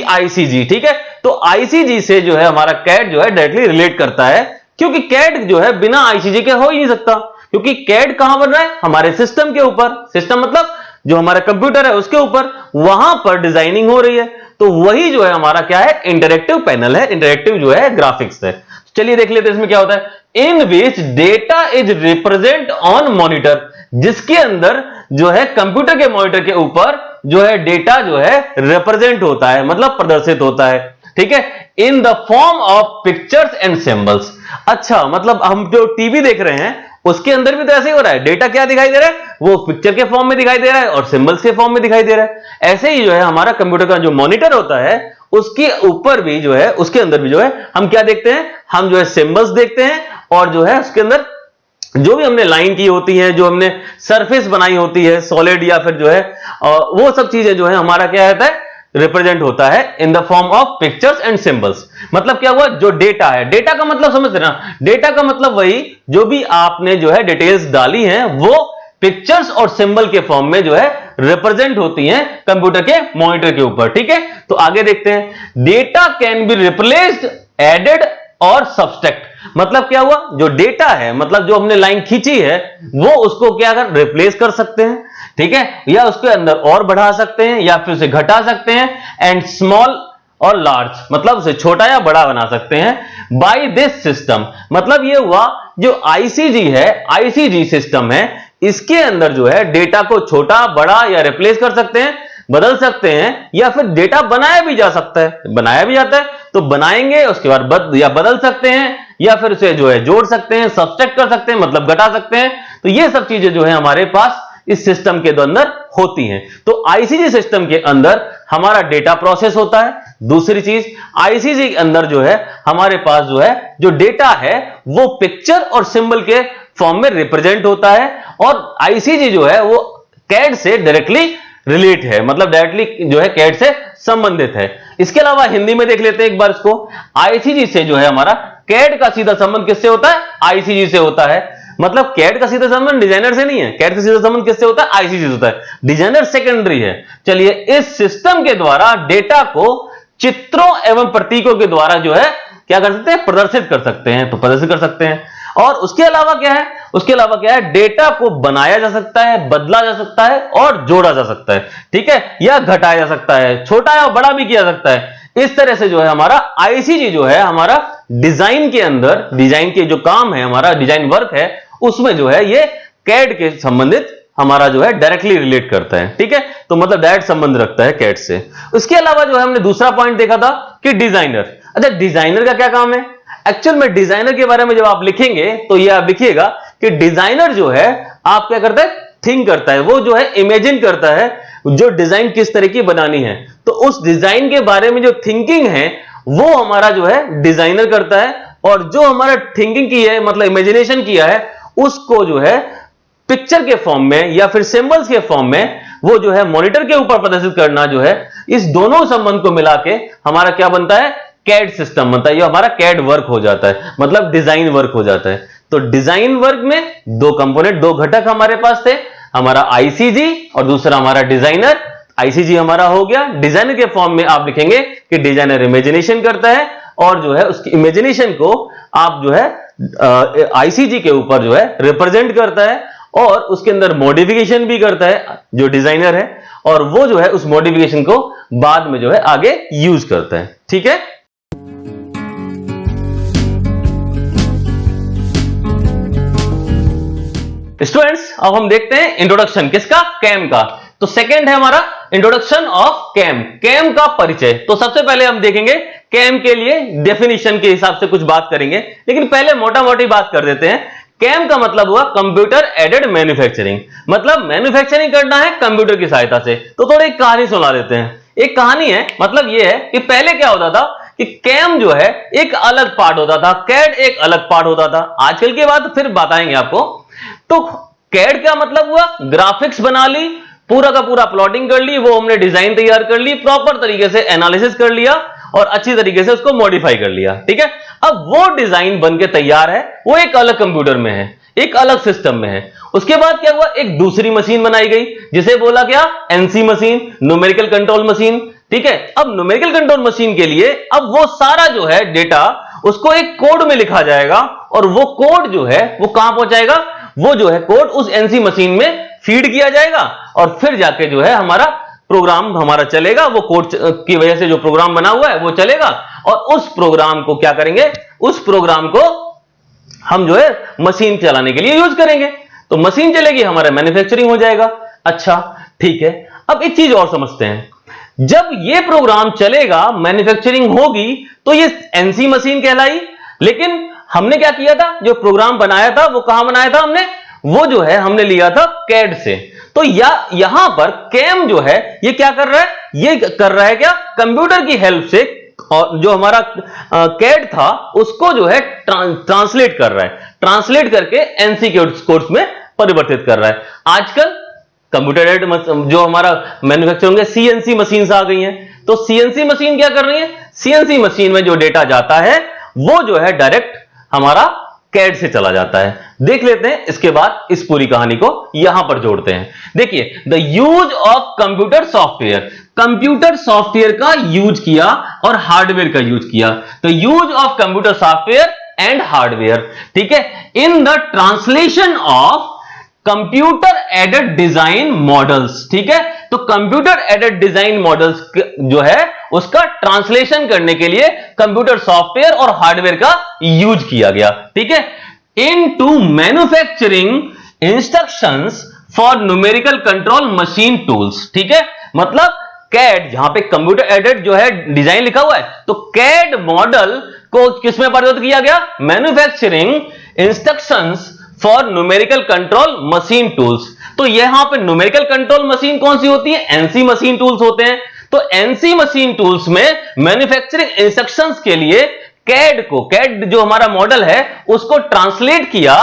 ICG. ठीक है। तो आईसीजी से जो है हमारा कैड जो है डायरेक्टली रिलेट करता है, क्योंकि कैड जो है बिना आईसीजी के हो ही नहीं सकता। क्योंकि कैड कहां बन रहा है, हमारे सिस्टम के ऊपर। सिस्टम मतलब जो हमारा कंप्यूटर है उसके ऊपर, वहां पर डिजाइनिंग हो रही है। तो वही जो है हमारा क्या है, इंटरैक्टिव पैनल है, इंटरैक्टिव जो है ग्राफिक्स है। चलिए देख लेते हैं इसमें क्या होता है। In which data is represent on monitor, जिसके अंदर जो है कंप्यूटर के मॉनिटर के ऊपर जो है डेटा जो है रिप्रेजेंट होता है, मतलब प्रदर्शित होता है। ठीक है। In the form of pictures and symbols. अच्छा, मतलब हम जो टीवी देख रहे हैं उसके अंदर भी तो ऐसे ही हो रहा है। डेटा क्या दिखाई दे रहा है, वो पिक्चर के फॉर्म में दिखाई दे रहा है और सिंबल्स के फॉर्म में दिखाई दे रहा है। ऐसे ही जो है हमारा कंप्यूटर का जो मॉनिटर होता है उसके ऊपर भी जो है, उसके अंदर भी जो है हम क्या देखते हैं, हम जो है सिंबल्स देखते हैं, और जो है उसके अंदर जो भी हमने लाइन की होती है, जो हमने सरफेस बनाई होती है सॉलिड या फिर जो है वो सब चीजें जो है हमारा क्या रहता है, रिप्रेजेंट होता है in the form of pictures and symbols. मतलब क्या हुआ, जो डेटा है, डेटा का मतलब समझ रहे ना, डेटा का मतलब वही जो भी आपने जो है डिटेल्स डाली हैं वो पिक्चर्स और सिंबल के फॉर्म में जो है रिप्रेजेंट होती हैं कंप्यूटर के मॉनिटर के ऊपर। ठीक है। तो आगे देखते हैं। Data can be replaced, added और सब्सट्रैक्ट। मतलब क्या हुआ, जो डेटा है, मतलब जो हमने लाइन खींची है वो उसको क्या कर रिप्लेस कर सकते हैं। ठीक है। या उसके अंदर और बढ़ा सकते हैं या फिर उसे घटा सकते हैं। एंड स्मॉल और लार्ज, मतलब उसे छोटा या बड़ा बना सकते हैं बाय दिस सिस्टम। मतलब ये हुआ जो आईसीजी है, आईसीजी सिस्टम है, इसके अंदर जो है डेटा को छोटा बड़ा या रिप्लेस कर सकते हैं, बदल सकते हैं, या फिर डेटा बनाया भी जा सकता है, बनाया भी जाता है तो बनाएंगे उसके बाद या बदल सकते हैं, या फिर उसे जो है जोड़ सकते हैं, सब्सट्रैक्ट कर सकते हैं, मतलब घटा सकते हैं। तो ये सब चीजें जो है हमारे पास इस सिस्टम के अंदर होती हैं। तो आईसीजी सिस्टम के अंदर हमारा डेटा प्रोसेस होता है। दूसरी चीज, आईसीजी के अंदर जो है हमारे पास जो है जो डेटा है वो पिक्चर और सिंबल के फॉर्म में रिप्रेजेंट होता है, और आईसीजी जो है वो कैड से डायरेक्टली रिलेट है, मतलब डायरेक्टली जो है कैड से संबंधित है। इसके अलावा हिंदी में देख लेते हैं एक बार इसको। आईसीजी से जो है हमारा कैड का सीधा संबंध किससे होता है, आईसीजी से होता है। मतलब कैड का सीधा संबंध डिजाइनर से नहीं है, कैड का सीधा संबंध किससे होता है, आईसीजी से होता है। डिजाइनर सेकेंडरी है। चलिए, इस सिस्टम के द्वारा डेटा को चित्रों एवं प्रतीकों के द्वारा जो है क्या कर सकते हैं, प्रदर्शित कर सकते हैं। तो प्रदर्शित कर सकते हैं। और उसके अलावा क्या है, उसके अलावा क्या है, डेटा को बनाया जा सकता है, बदला जा सकता है और जोड़ा जा सकता है। ठीक है। या घटाया जा सकता है, छोटा या बड़ा भी किया जा सकता है। इस तरह से जो है हमारा आईसीजी जो है हमारा डिजाइन के अंदर, डिजाइन के जो काम है, हमारा डिजाइन वर्क है, उसमें जो है ये कैड के संबंधित हमारा जो है डायरेक्टली रिलेट करता है। ठीक है। तो मतलब डायरेक्ट संबंध रखता है कैड से। उसके अलावा जो है हमने दूसरा पॉइंट देखा था कि डिजाइनर। अच्छा, डिजाइनर का क्या काम है। एक्चुअल में डिजाइनर के बारे में जब आप लिखेंगे तो ये आप लिखिएगा कि डिजाइनर जो है आप क्या करता है, थिंक करता है, वो जो है इमेजिन करता है जो डिजाइन किस तरह की बनानी है। तो उस डिजाइन के बारे में जो थिंकिंग है वो हमारा जो है डिजाइनर करता है। और जो हमारा थिंकिंग की है, मतलब इमेजिनेशन किया है, उसको जो है पिक्चर के फॉर्म में या फिर सिंबल्स के फॉर्म में वो जो है मॉनिटर के ऊपर प्रदर्शित करना, जो है इस दोनों संबंध को मिला के हमारा क्या बनता है, कैड सिस्टम बनता है। ये हमारा कैड वर्क हो जाता है, मतलब डिजाइन वर्क हो जाता है। तो डिजाइन वर्क में दो कंपोनेंट, दो घटक हमारे पास थे, हमारा आईसीजी और दूसरा हमारा डिजाइनर। आईसीजी हमारा हो गया, डिजाइनर के फॉर्म में आप लिखेंगे कि डिजाइनर इमेजिनेशन करता है और जो है उसकी इमेजिनेशन को आप जो है आईसीजी के ऊपर जो है रिप्रेजेंट करता है और उसके अंदर मॉडिफिकेशन भी करता है जो डिजाइनर है, और वो जो है उस मॉडिफिकेशन को बाद में जो है आगे यूज करता है। ठीक है, स्टूडेंट्स अब हम देखते हैं इंट्रोडक्शन किसका, कैम का। तो सेकंड है हमारा इंट्रोडक्शन ऑफ कैम, कैम का परिचय। तो सबसे पहले हम देखेंगे कैम के लिए डेफिनेशन के हिसाब से कुछ बात करेंगे, लेकिन पहले मोटा मोटी बात कर देते हैं। कैम का मतलब हुआ कंप्यूटर एडेड मैन्युफैक्चरिंग, मतलब मैन्युफैक्चरिंग करना है कंप्यूटर की सहायता से। तो थोड़ी एक कहानी सुना देते हैं। एक कहानी है, मतलब यह है कि पहले क्या होता था कि कैम जो है एक अलग पार्ट होता था, कैड एक अलग पार्ट होता था। आजकल की बात फिर बताएंगे आपको। तो कैड का मतलब हुआ ग्राफिक्स बना ली, पूरा का पूरा प्लॉटिंग कर ली, वो हमने डिजाइन तैयार कर ली, प्रॉपर तरीके से एनालिसिस कर लिया और अच्छी तरीके से उसको मॉडिफाई कर लिया। ठीक है, अब वो डिजाइन बन के तैयार है, वो एक अलग कंप्यूटर में है, एक अलग सिस्टम में है। उसके बाद क्या हुआ, एक दूसरी मशीन बनाई गई जिसे बोला गया NC machine, numerical control machine. ठीक है, अब न्यूमेरिकल कंट्रोल मशीन के लिए अब वो सारा जो है डेटा उसको एक कोड में लिखा जाएगा और वो कोड जो है वो कहां पहुंचाएगा, वो जो है कोड उस एनसी मशीन में फीड किया जाएगा और फिर जाके जो है हमारा प्रोग्राम हमारा चलेगा। वो कोड की वजह से जो प्रोग्राम बना हुआ है वो चलेगा और उस प्रोग्राम को क्या करेंगे, उस प्रोग्राम को हम जो है मशीन चलाने के लिए यूज करेंगे। तो मशीन चलेगी, हमारा मैन्युफैक्चरिंग हो जाएगा। अच्छा ठीक है, अब एक चीज और समझते हैं। जब ये प्रोग्राम चलेगा, मैन्युफैक्चरिंग होगी, तो ये एनसी मशीन कहलाई। लेकिन हमने क्या किया था, जो प्रोग्राम बनाया था वो कहां बनाया था हमने, वो जो है हमने लिया था कैड से। तो यहां पर कैम जो है ये क्या कर रहा है, ये कर रहा है क्या, कंप्यूटर की हेल्प से और जो हमारा कैड था उसको जो है ट्रांसलेट कर रहा है, ट्रांसलेट करके एनसी कोड्स में परिवर्तित कर रहा है। आजकल कंप्यूटर एडेड जो हमारा मैन्युफैक्चरिंग है, सीएनसी मशीन आ गई हैं। तो सीएनसी मशीन क्या कर रही है, सीएनसी मशीन में जो डेटा जाता है वो जो है डायरेक्ट हमारा कैड से चला जाता है। देख लेते हैं इसके बाद इस पूरी कहानी को यहां पर जोड़ते हैं। देखिए, the use of computer software, computer software का यूज किया और हार्डवेयर का यूज किया। तो use of computer software and hardware, ठीक है, in the translation of computer aided design models. ठीक है, तो कंप्यूटर एडेड डिजाइन मॉडल्स जो है उसका ट्रांसलेशन करने के लिए कंप्यूटर सॉफ्टवेयर और हार्डवेयर का यूज किया गया। ठीक है, into manufacturing instructions for numerical control machine tools. ठीक है, मतलब कैड, जहां पे कंप्यूटर एडेड जो है डिजाइन लिखा हुआ है, तो कैड मॉडल को किसमें परिवर्तित किया गया, manufacturing instructions for numerical control machine tools. तो यहां पे न्यूमेरिकल कंट्रोल मशीन कौन सी होती है, एनसी मशीन टूल्स होते हैं। तो एनसी मशीन टूल्स में मैन्युफैक्चरिंग इंस्ट्रक्शंस के लिए कैड को, कैड जो हमारा मॉडल है उसको ट्रांसलेट किया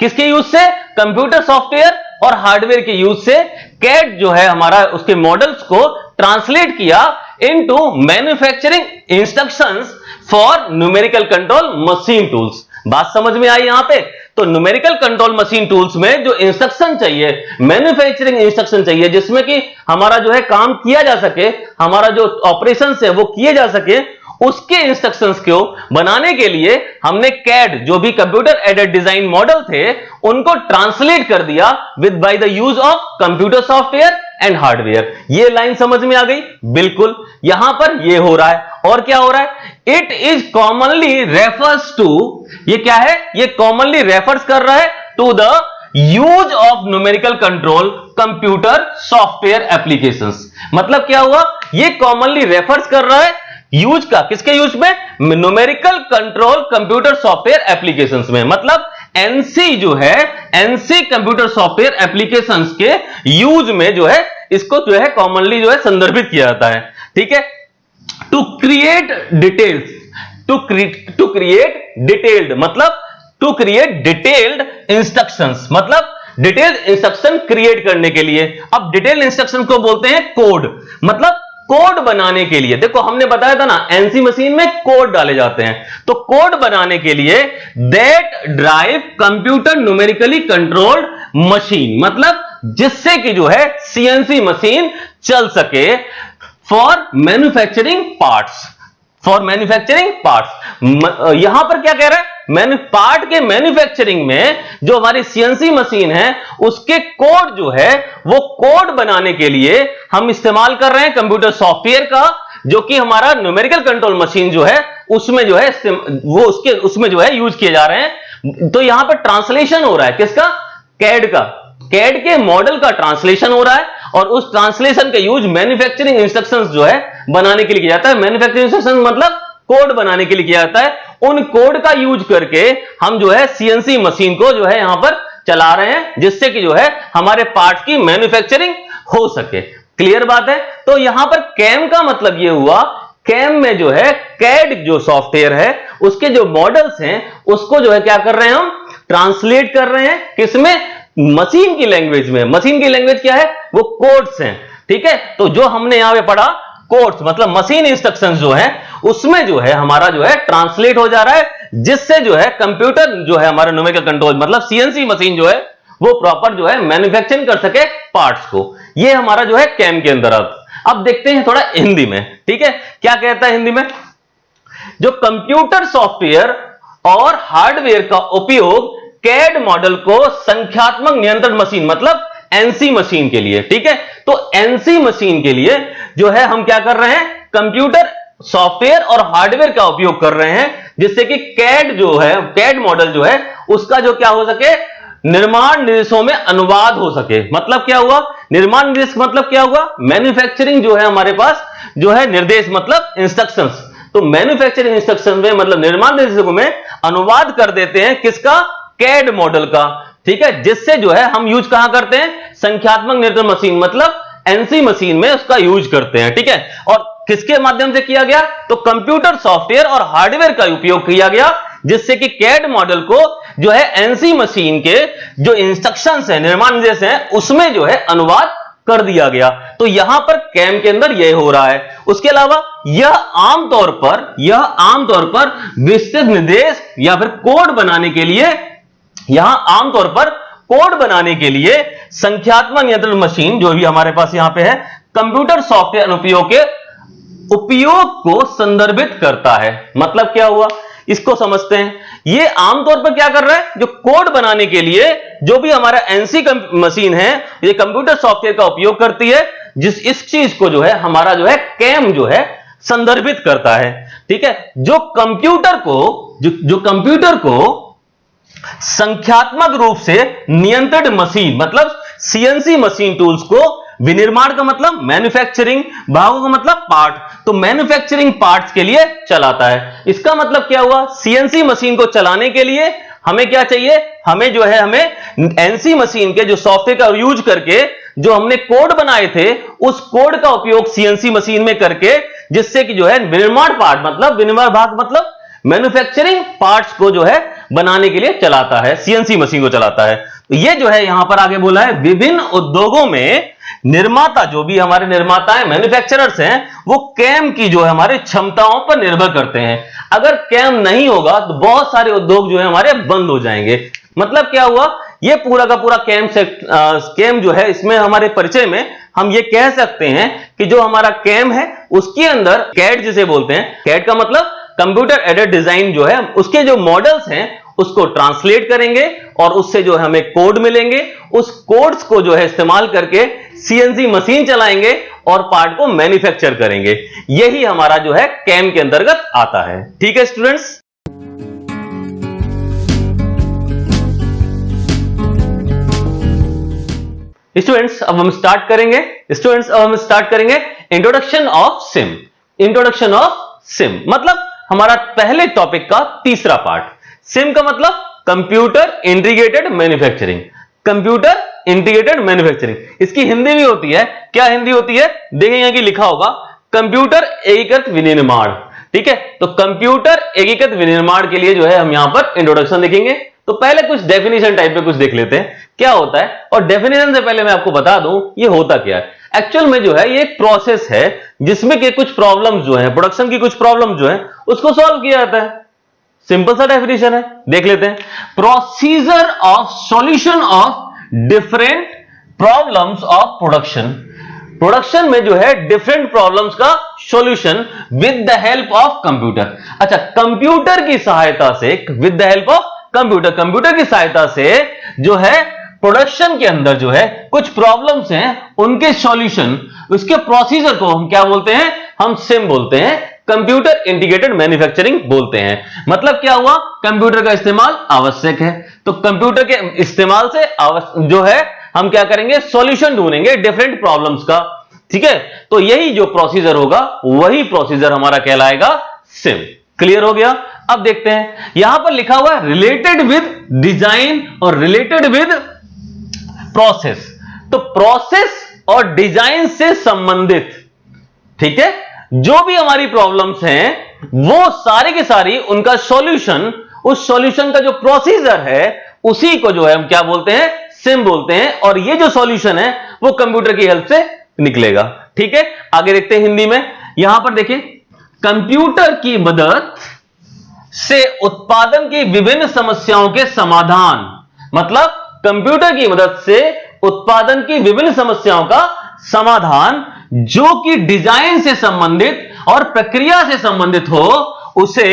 किसके यूज से, कंप्यूटर सॉफ्टवेयर और हार्डवेयर के यूज से। कैड जो है हमारा उसके मॉडल्स को ट्रांसलेट किया into manufacturing instructions for numerical control machine tools. बात समझ में आई यहां पे। तो न्यूमेरिकल कंट्रोल मशीन टूल्स में जो इंस्ट्रक्शन चाहिए, मैन्युफैक्चरिंग इंस्ट्रक्शन चाहिए जिसमें कि हमारा जो है काम किया जा सके, हमारा जो ऑपरेशंस है वो किए जा सके, उसके इंस्ट्रक्शंस को बनाने के लिए हमने कैड जो भी कंप्यूटर एडेड डिजाइन मॉडल थे उनको ट्रांसलेट कर दिया with by the use of computer software and hardware. ये लाइन समझ में आ गई, बिल्कुल यहां पर ये हो रहा है। और क्या हो रहा है, it is commonly refers to, ये क्या है, ये कॉमनली रेफर्स कर रहा है to the use of numerical control computer software applications. मतलब क्या हुआ, ये कॉमनली रेफर्स कर रहा है यूज का, किसके यूज में, numerical control computer software applications में। मतलब एनसी जो है, एनसी कंप्यूटर सॉफ्टवेयर एप्लीकेशंस के यूज में जो है इसको जो है कॉमनली जो है संदर्भित किया जाता है। ठीक है, to create details, to create detailed, मतलब टू क्रिएट डिटेल्ड इंस्ट्रक्शंस, मतलब डिटेल्ड इंस्ट्रक्शन क्रिएट करने के लिए। अब डिटेल्ड इंस्ट्रक्शन को बोलते हैं कोड, मतलब कोड बनाने के लिए। देखो हमने बताया था ना एनसी मशीन में कोड डाले जाते हैं, तो कोड बनाने के लिए that drive computer numerically controlled machine, मतलब जिससे कि जो है सीएनसी मशीन चल सके for manufacturing parts, for manufacturing parts. यहां पर क्या कह रहा है, पार्ट के मैन्युफैक्चरिंग में जो हमारी सीएनसी मशीन है उसके कोड जो है वो कोड बनाने के लिए हम इस्तेमाल कर रहे हैं कंप्यूटर सॉफ्टवेयर का, जो कि हमारा न्यूमेरिकल कंट्रोल मशीन जो है उसमें जो है वो उसमें जो है यूज किए जा रहे हैं। तो यहां पर ट्रांसलेशन हो रहा है किसका, कैड का, कैड के मॉडल का ट्रांसलेशन हो रहा है, और उस ट्रांसलेशन का यूज मैन्युफैक्चरिंग इंस्ट्रक्शंस जो है बनाने के लिए किया जाता है। मैन्युफैक्चरिंग इंस्ट्रक्शंस मतलब कोड बनाने के लिए किया जाता है। उन कोड का यूज करके हम जो है सीएनसी मशीन को जो है यहां पर चला रहे हैं, जिससे कि जो है हमारे पार्ट्स की मैन्युफैक्चरिंग हो सके। क्लियर बात है। तो यहां पर कैम का मतलब यह हुआ, कैम में जो है कैड जो सॉफ्टवेयर है उसके जो मॉडल्स हैं उसको जो है क्या कर रहे हैं, हम ट्रांसलेट कर रहे हैं किसमें, मशीन की लैंग्वेज में। मशीन की लैंग्वेज क्या है, वो कोड्स हैं, ठीक है। तो जो हमने यहां पे पढ़ा कोड्स मतलब मशीन इंस्ट्रक्शंस जो है उसमें जो है हमारा जो है ट्रांसलेट हो जा रहा है, जिससे जो है कंप्यूटर जो है हमारा न्यूमेरिकल कंट्रोल मतलब सीएनसी मशीन जो है वो प्रॉपर जो है मैन्युफैक्चरिंग कर सके पार्ट्स को। ये हमारा जो है कैम के अंदर। अब देखते हैं थोड़ा हिंदी में, ठीक है, क्या कहता है हिंदी में। जो कंप्यूटर सॉफ्टवेयर और हार्डवेयर का उपयोग कैड मॉडल को संख्यात्मक नियंत्रण मशीन मतलब एनसी मशीन के लिए, ठीक है। तो एनसी मशीन के लिए जो है हम क्या कर रहे हैं, कंप्यूटर सॉफ्टवेयर और हार्डवेयर का उपयोग कर रहे हैं, जिससे कि कैड जो है, कैड मॉडल जो है उसका जो क्या हो सके, निर्माण निर्देशों में अनुवाद हो सके। मतलब क्या हुआ, निर्माण निर्देश मतलब क्या हुआ, मैन्युफैक्चरिंग जो है हमारे पास जो है निर्देश मतलब इंस्ट्रक्शंस, तो मैन्युफैक्चरिंग इंस्ट्रक्शन में मतलब निर्माण निर्देशों में अनुवाद कर देते हैं किसका, कैड मॉडल का, ठीक है। जिससे जो है हम यूज कहां करते हैं, संख्यात्मक नियंत्रण मशीन मतलब एनसी मशीन में उसका यूज करते हैं, ठीक है। और किसके माध्यम से किया गया, तो कंप्यूटर सॉफ्टवेयर और हार्डवेयर का उपयोग किया गया, जिससे कि कैड मॉडल को जो है एनसी मशीन के जो इंस्ट्रक्शंस है, निर्माण निर्देश है, उसमें जो है अनुवाद कर दिया गया। तो यहां पर कैम के अंदर यह हो रहा है। उसके अलावा यह आमतौर पर विस्तृत निर्देश या फिर कोड बनाने के लिए, यहां आमतौर पर कोड बनाने के लिए संख्यात्मक नियंत्रण मशीन जो भी हमारे पास यहां पे है, कंप्यूटर सॉफ्टवेयर अनुप्रयोग के उपयोग को संदर्भित करता है। मतलब क्या हुआ, इसको समझते हैं। ये आमतौर पर क्या कर रहा है, जो कोड बनाने के लिए जो भी हमारा एनसी मशीन है ये कंप्यूटर सॉफ्टवेयर का उपयोग करती है, जिस इस चीज को जो है हमारा जो है कैम जो है संदर्भित करता है, ठीक है। जो कंप्यूटर को संख्यात्मक रूप से नियंत्रित मशीन मतलब सीएनसी मशीन टूल्स को, विनिर्माण का मतलब मैन्युफैक्चरिंग, भागों का मतलब पार्ट, तो मैन्युफैक्चरिंग पार्ट्स के लिए चलाता है। इसका मतलब क्या हुआ, सीएनसी मशीन को चलाने के लिए हमें क्या चाहिए, हमें जो है हमें एनसी मशीन के जो सॉफ्टवेयर का यूज करके जो हमने कोड बनाए थे उस कोड का उपयोग सीएनसी मशीन में करके, जिससे कि जो है विनिर्माण पार्ट मतलब विनिर्माण भाग मतलब मैन्युफैक्चरिंग पार्ट्स को जो है बनाने के लिए चलाता है, सीएनसी मशीन को चलाता है। तो ये जो है यहां पर आगे बोला है, विभिन्न उद्योगों में निर्माता, जो भी हमारे निर्माता हैं, मैन्युफैक्चरर्स हैं, वो कैम की जो है हमारे क्षमताओं पर निर्भर करते हैं। अगर कैम नहीं होगा तो बहुत सारे उद्योग जो है हमारे बंद हो जाएंगे। मतलब क्या हुआ, ये पूरा का पूरा कैम जो है, इसमें हमारे परिचय में हम ये कह सकते हैं कि जो हमारा कैम है उसके अंदर कैड जिसे बोलते हैं, कैड का मतलब कंप्यूटर एडेड डिजाइन जो है, उसके जो मॉडल्स हैं उसको ट्रांसलेट करेंगे और उससे जो हमें कोड मिलेंगे, उस कोड्स को जो है इस्तेमाल करके सीएनसी मशीन चलाएंगे और पार्ट को मैन्युफैक्चर करेंगे। यही हमारा जो है कैम के अंतर्गत आता है। ठीक है स्टूडेंट्स, अब हम स्टार्ट करेंगे introduction of SIM. Introduction of SIM मतलब हमारा पहले टॉपिक का तीसरा पार्ट। सिम का मतलब computer integrated manufacturing. Computer integrated manufacturing, इसकी हिंदी भी होती है। क्या हिंदी होती है, देखेंगे कि लिखा होगा कंप्यूटर एकीकृत विनिर्माण। ठीक है, तो कंप्यूटर एकीकृत विनिर्माण के लिए जो है हम यहां पर इंट्रोडक्शन देखेंगे। तो पहले कुछ डेफिनेशन टाइप पे कुछ देख लेते हैं क्या होता है, और डेफिनेशन से पहले मैं आपको बता दूं ये होता क्या है। एक्चुअल में जो है ये एक प्रोसेस है जिसमें के कुछ प्रॉब्लम्स जो है, प्रोडक्शन की कुछ प्रॉब्लम जो है उसको सॉल्व किया जाता है। सिंपल सा डेफिनेशन है, देख लेते हैं। Procedure of solution of different problems of production. Production में जो है डिफरेंट प्रॉब्लम्स का solution with the help of computer. अच्छा, कंप्यूटर की सहायता से, with the help of computer, computer की सहायता से जो है प्रोडक्शन के अंदर जो है कुछ प्रॉब्लम्स हैं उनके सॉल्यूशन, उसके प्रोसीजर को हम क्या बोलते हैं, हम सिम बोलते हैं, कंप्यूटर इंटीग्रेटेड मैन्युफैक्चरिंग बोलते हैं। मतलब क्या हुआ, कंप्यूटर का इस्तेमाल आवश्यक है, तो कंप्यूटर के इस्तेमाल से जो है हम क्या करेंगे, सॉल्यूशन ढूंढेंगे डिफरेंट प्रॉब्लम्स का। ठीक है, तो यही जो प्रोसीजर होगा वही प्रोसीजर हमारा कहलाएगा सिम। क्लियर हो गया। अब देखते हैं यहां पर लिखा हुआ है रिलेटेड विद डिजाइन और रिलेटेड विद प्रोसेस। तो प्रोसेस और डिजाइन से संबंधित, ठीक है, जो भी हमारी प्रॉब्लम्स हैं वो सारी की सारी उनका सॉल्यूशन, उस सॉल्यूशन का जो प्रोसीजर है उसी को जो है हम क्या बोलते हैं, सिम बोलते हैं। और ये जो सॉल्यूशन है वो कंप्यूटर की हेल्प से निकलेगा। ठीक है, आगे देखते हैं हिंदी में। यहां पर देखिए, कंप्यूटर की मदद से उत्पादन की विभिन्न समस्याओं के समाधान, मतलब कंप्यूटर की मदद से उत्पादन की विभिन्न समस्याओं का समाधान जो कि डिजाइन से संबंधित और प्रक्रिया से संबंधित हो, उसे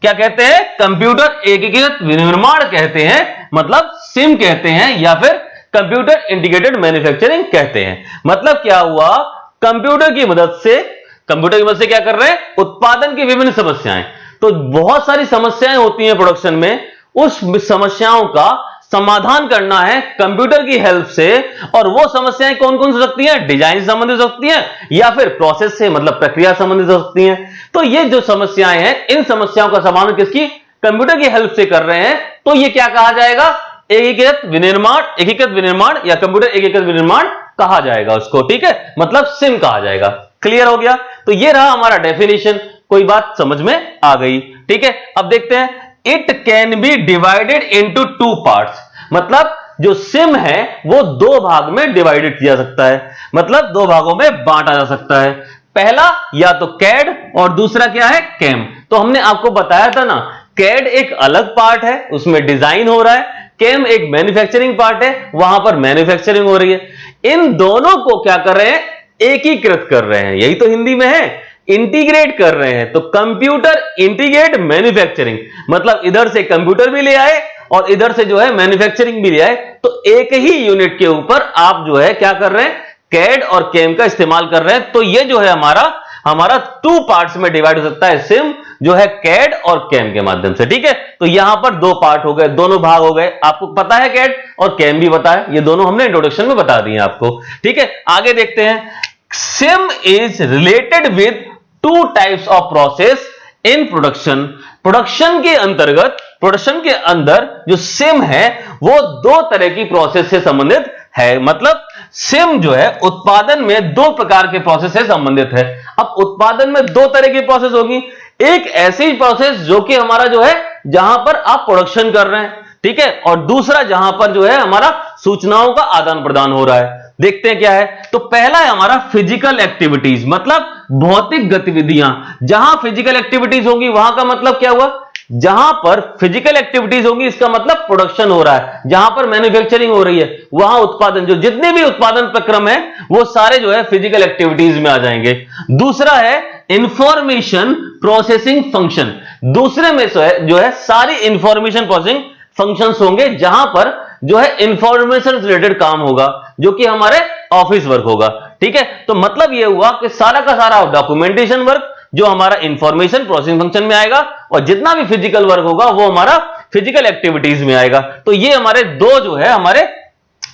क्या कहते हैं, कंप्यूटर एकीकृत विनिर्माण कहते हैं, मतलब सिम कहते हैं, या फिर कंप्यूटर इंटीग्रेटेड मैन्युफैक्चरिंग कहते हैं। मतलब क्या हुआ, कंप्यूटर की मदद से क्या कर रहे हैं, उत्पादन की विभिन्न समस्याएं। तो बहुत सारी समस्याएं होती हैं प्रोडक्शन में, उस समस्याओं का समाधान करना है कंप्यूटर की हेल्प से। और वो समस्याएं कौन कौन सी सकती हैं, डिजाइन से संबंधित हो सकती हैं या फिर प्रोसेस से, मतलब प्रक्रिया संबंधित हो सकती हैं। तो ये जो समस्याएं हैं, इन समस्याओं का समाधान किसकी, कंप्यूटर की हेल्प से कर रहे हैं। तो ये क्या कहा जाएगा, एकीकृत विनिर्माण या कंप्यूटर एकीकृत विनिर्माण कहा जाएगा उसको। ठीक है, मतलब सिम कहा जाएगा। क्लियर हो गया। तो ये रहा हमारा डेफिनेशन, कोई बात समझ में आ गई। ठीक है, अब देखते हैं, it can be divided into 2 parts. मतलब जो सिम है वो 2 भाग में डिवाइडेड किया जा सकता है, मतलब 2 भागों में बांटा जा सकता है। पहला या तो कैड और दूसरा क्या है, कैम। तो हमने आपको बताया था ना, कैड एक अलग पार्ट है, उसमें डिजाइन हो रहा है, कैम एक मैन्युफैक्चरिंग पार्ट है, वहां पर मैन्युफैक्चरिंग हो रही है। इन दोनों को क्या कर रहे हैं, एकीकृत कर रहे हैं, यही तो हिंदी में है, इंटीग्रेट कर रहे हैं। तो कंप्यूटर इंटीग्रेट मैन्युफैक्चरिंग, मतलब इधर से कंप्यूटर भी ले आए और इधर से जो है मैन्युफैक्चरिंग भी ले आए। तो एक ही यूनिट के ऊपर आप जो है क्या कर रहे हैं, कैड और कैम का इस्तेमाल कर रहे हैं। तो ये जो है हमारा 2 पार्ट्स में डिवाइड हो सकता है सिम, जो है कैड और कैम के माध्यम से। ठीक है, तो यहां पर 2 पार्ट हो गए, दोनों भाग हो गए। आपको पता है कैड और कैम भी पता है, ये दोनों हमने इंट्रोडक्शन में बता दिए आपको। ठीक है, आगे देखते हैं। SIM is related with 2 types of process in production. Production के अंतर्गत, प्रोडक्शन के अंदर जो सिम है वो 2 तरह की प्रोसेस से संबंधित है। मतलब सिम जो है उत्पादन में 2 प्रकार के प्रोसेस से संबंधित है। अब उत्पादन में 2 तरह की प्रोसेस होगी, एक ऐसी प्रोसेस जो कि हमारा जो है जहां पर आप प्रोडक्शन कर रहे हैं, ठीक है, और दूसरा जहां पर जो है हमारा सूचनाओं का आदान प्रदान हो रहा है। देखते हैं क्या है। तो पहला है हमारा फिजिकल एक्टिविटीज, मतलब भौतिक गतिविधियां। जहां फिजिकल एक्टिविटीज होंगी वहां का मतलब क्या हुआ, जहां पर फिजिकल एक्टिविटीज होंगी इसका मतलब प्रोडक्शन हो रहा है, जहां पर मैन्युफैक्चरिंग हो रही है वहां उत्पादन, जो जितने भी उत्पादन प्रक्रम है वो सारे जो है फिजिकल एक्टिविटीज में आ जाएंगे। दूसरा है इंफॉर्मेशन प्रोसेसिंग फंक्शन। दूसरे में जो है सारी इंफॉर्मेशन प्रोसेसिंग फंक्शंस होंगे, जहां पर जो है इंफॉर्मेशन रिलेटेड काम होगा, जो कि हमारे ऑफिस वर्क होगा। ठीक है, तो मतलब यह हुआ कि सारा का सारा डॉक्यूमेंटेशन वर्क जो हमारा इंफॉर्मेशन प्रोसेसिंग फंक्शन में आएगा, और जितना भी फिजिकल वर्क होगा वो हमारा फिजिकल एक्टिविटीज में आएगा। तो ये हमारे 2 जो है हमारे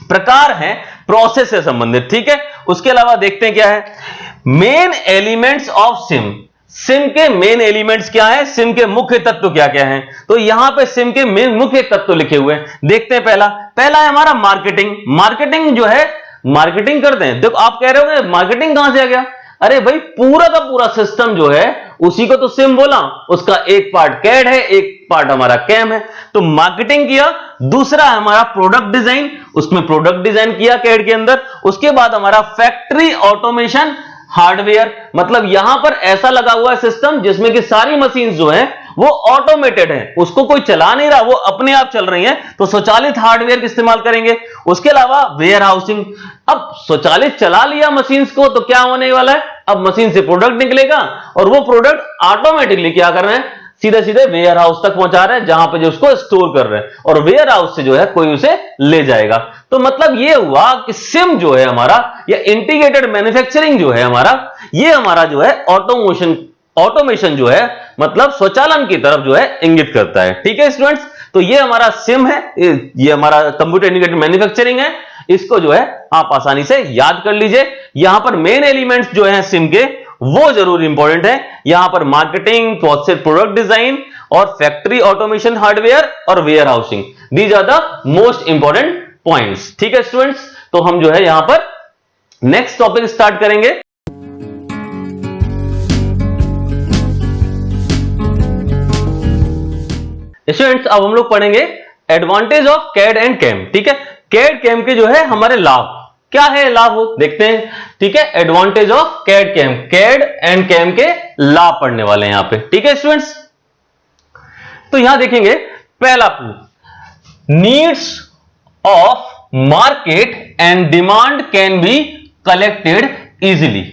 प्रकार हैं प्रोसेस से संबंधित। ठीक है, उसके अलावा देखते हैं क्या है, main elements of SIM. SIM के मेन एलिमेंट्स क्या है, सिम के मुख्य तत्व क्या क्या हैं। तो यहां पे सिम के मेन मुख्य तत्व लिखे हुए हैं। देखते हैं पहला है हमारा मार्केटिंग। मार्केटिंग जो है, मार्केटिंग करते हैं। देखो आप कह रहे हो मार्केटिंग कहां से आ गया, अरे भाई पूरा का पूरा सिस्टम जो है उसी को तो सिम बोला, उसका एक पार्ट कैड है, एक पार्ट हमारा कैम है। तो मार्केटिंग किया, दूसरा है हमारा प्रोडक्ट डिजाइन, उसमें प्रोडक्ट डिजाइन किया कैड के अंदर। उसके बाद हमारा फैक्ट्री ऑटोमेशन हार्डवेयर, मतलब यहां पर ऐसा लगा हुआ है सिस्टम जिसमें कि सारी मशीन जो है वो ऑटोमेटेड है, उसको कोई चला नहीं रहा, वो अपने आप चल रही हैं, तो स्वचालित हार्डवेयर का इस्तेमाल करेंगे। उसके अलावा वेयर हाउसिंग, अब स्वचालित चला लिया मशीन्स को तो क्या होने वाला है, अब मशीन से प्रोडक्ट निकलेगा और वो प्रोडक्ट ऑटोमेटिकली क्या कर रहे हैं, सीधे सीधे वेयर हाउस तक पहुंचा रहे हैं जहां पे जो उसको स्टोर कर रहे हैं, और वेयर हाउस से जो है कोई उसे ले जाएगा। तो मतलब ये हुआ कि सिम जो है हमारा या इंटीग्रेटेड मैन्युफैक्चरिंग जो है हमारा, ये हमारा जो है ऑटोमेशन जो है मतलब स्वचालन की तरफ जो है इंगित करता है। ठीक है स्टूडेंट्स, तो ये हमारा सिम है, ये हमारा कंप्यूटर इंटीग्रेटेड मैन्युफैक्चरिंग है। इसको जो है आप आसानी से याद कर लीजिए। यहां पर मेन एलिमेंट्स जो है सिम के वो जरूर इंपॉर्टेंट है। यहां पर मार्केटिंग, प्रोडक्ट डिजाइन और फैक्ट्री ऑटोमेशन हार्डवेयर और warehousing, these are the most important points. ठीक है स्टूडेंट्स, तो हम जो है यहां पर नेक्स्ट टॉपिक स्टार्ट करेंगे। स्टूडेंट्स अब हम लोग पढ़ेंगे advantage of CAD and CAM. ठीक है, कैड कैम के जो है हमारे लाभ क्या है, लाभ वो देखते हैं। ठीक है, advantage of CAD CAM, CAD and CAM के लाभ पढ़ने वाले हैं यहां पे। ठीक है स्टूडेंट्स, तो यहां देखेंगे पहला proof, needs of market and demand can be collected easily.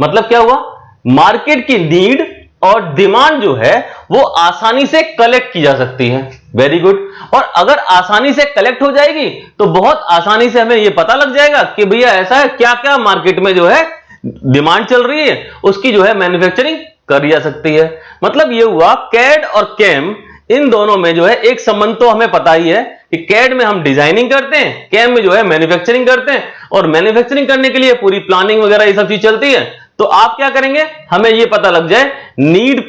मतलब क्या हुआ, मार्केट की नीड और डिमांड जो है वो आसानी से कलेक्ट की जा सकती है। Very good. और अगर आसानी से कलेक्ट हो जाएगी तो बहुत आसानी से हमें यह पता लग जाएगा कि भैया ऐसा है, क्या क्या मार्केट में जो है डिमांड चल रही है, उसकी जो है मैन्युफैक्चरिंग करी जा सकती है। मतलब यह हुआ कैड और कैम, इन दोनों में जो है एक संबंध तो हमें पता ही है कि कैड में हम डिजाइनिंग करते हैं, कैम में जो है मैन्युफैक्चरिंग करते हैं, और मैन्युफैक्चरिंग करने के लिए पूरी प्लानिंग वगैरह ये सब चीज चलती है। तो आप क्या करेंगे, हमें यह पता लग जाए नीड,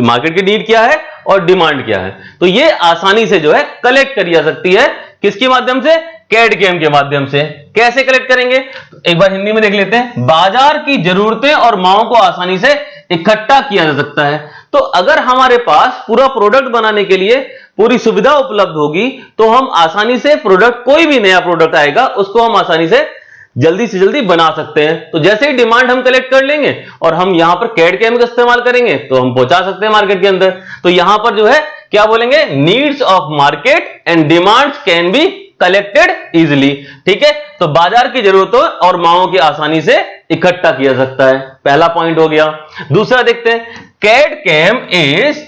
मार्केट की नीड क्या है और डिमांड क्या है, तो ये आसानी से जो है कलेक्ट करी जा सकती है। किसके माध्यम से, कैड कैम के माध्यम से। कैसे कलेक्ट करेंगे, तो एक बार हिंदी में देख लेते हैं। बाजार की जरूरतें और मांगों को आसानी से इकट्ठा किया जा सकता है। तो अगर हमारे पास पूरा प्रोडक्ट बनाने के लिए पूरी सुविधा उपलब्ध होगी तो हम आसानी से प्रोडक्ट, कोई भी नया प्रोडक्ट आएगा उसको हम आसानी से जल्दी से जल्दी बना सकते हैं। तो जैसे ही डिमांड हम कलेक्ट कर लेंगे और हम यहां पर कैड कैम का इस्तेमाल करेंगे तो हम पहुंचा सकते हैं मार्केट के अंदर। तो यहां पर जो है क्या बोलेंगे, needs of market and demands can be collected easily. ठीक है, तो बाजार की जरूरतों और मांगों की आसानी से इकट्ठा किया जा सकता है, पहला पॉइंट हो गया। दूसरा देखते हैं, CAD CAM is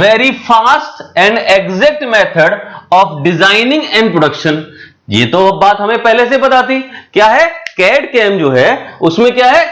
very fast and exact method of designing and production. ये तो बात हमें पहले से पता थी। क्या है, कैड कैम जो है उसमें क्या है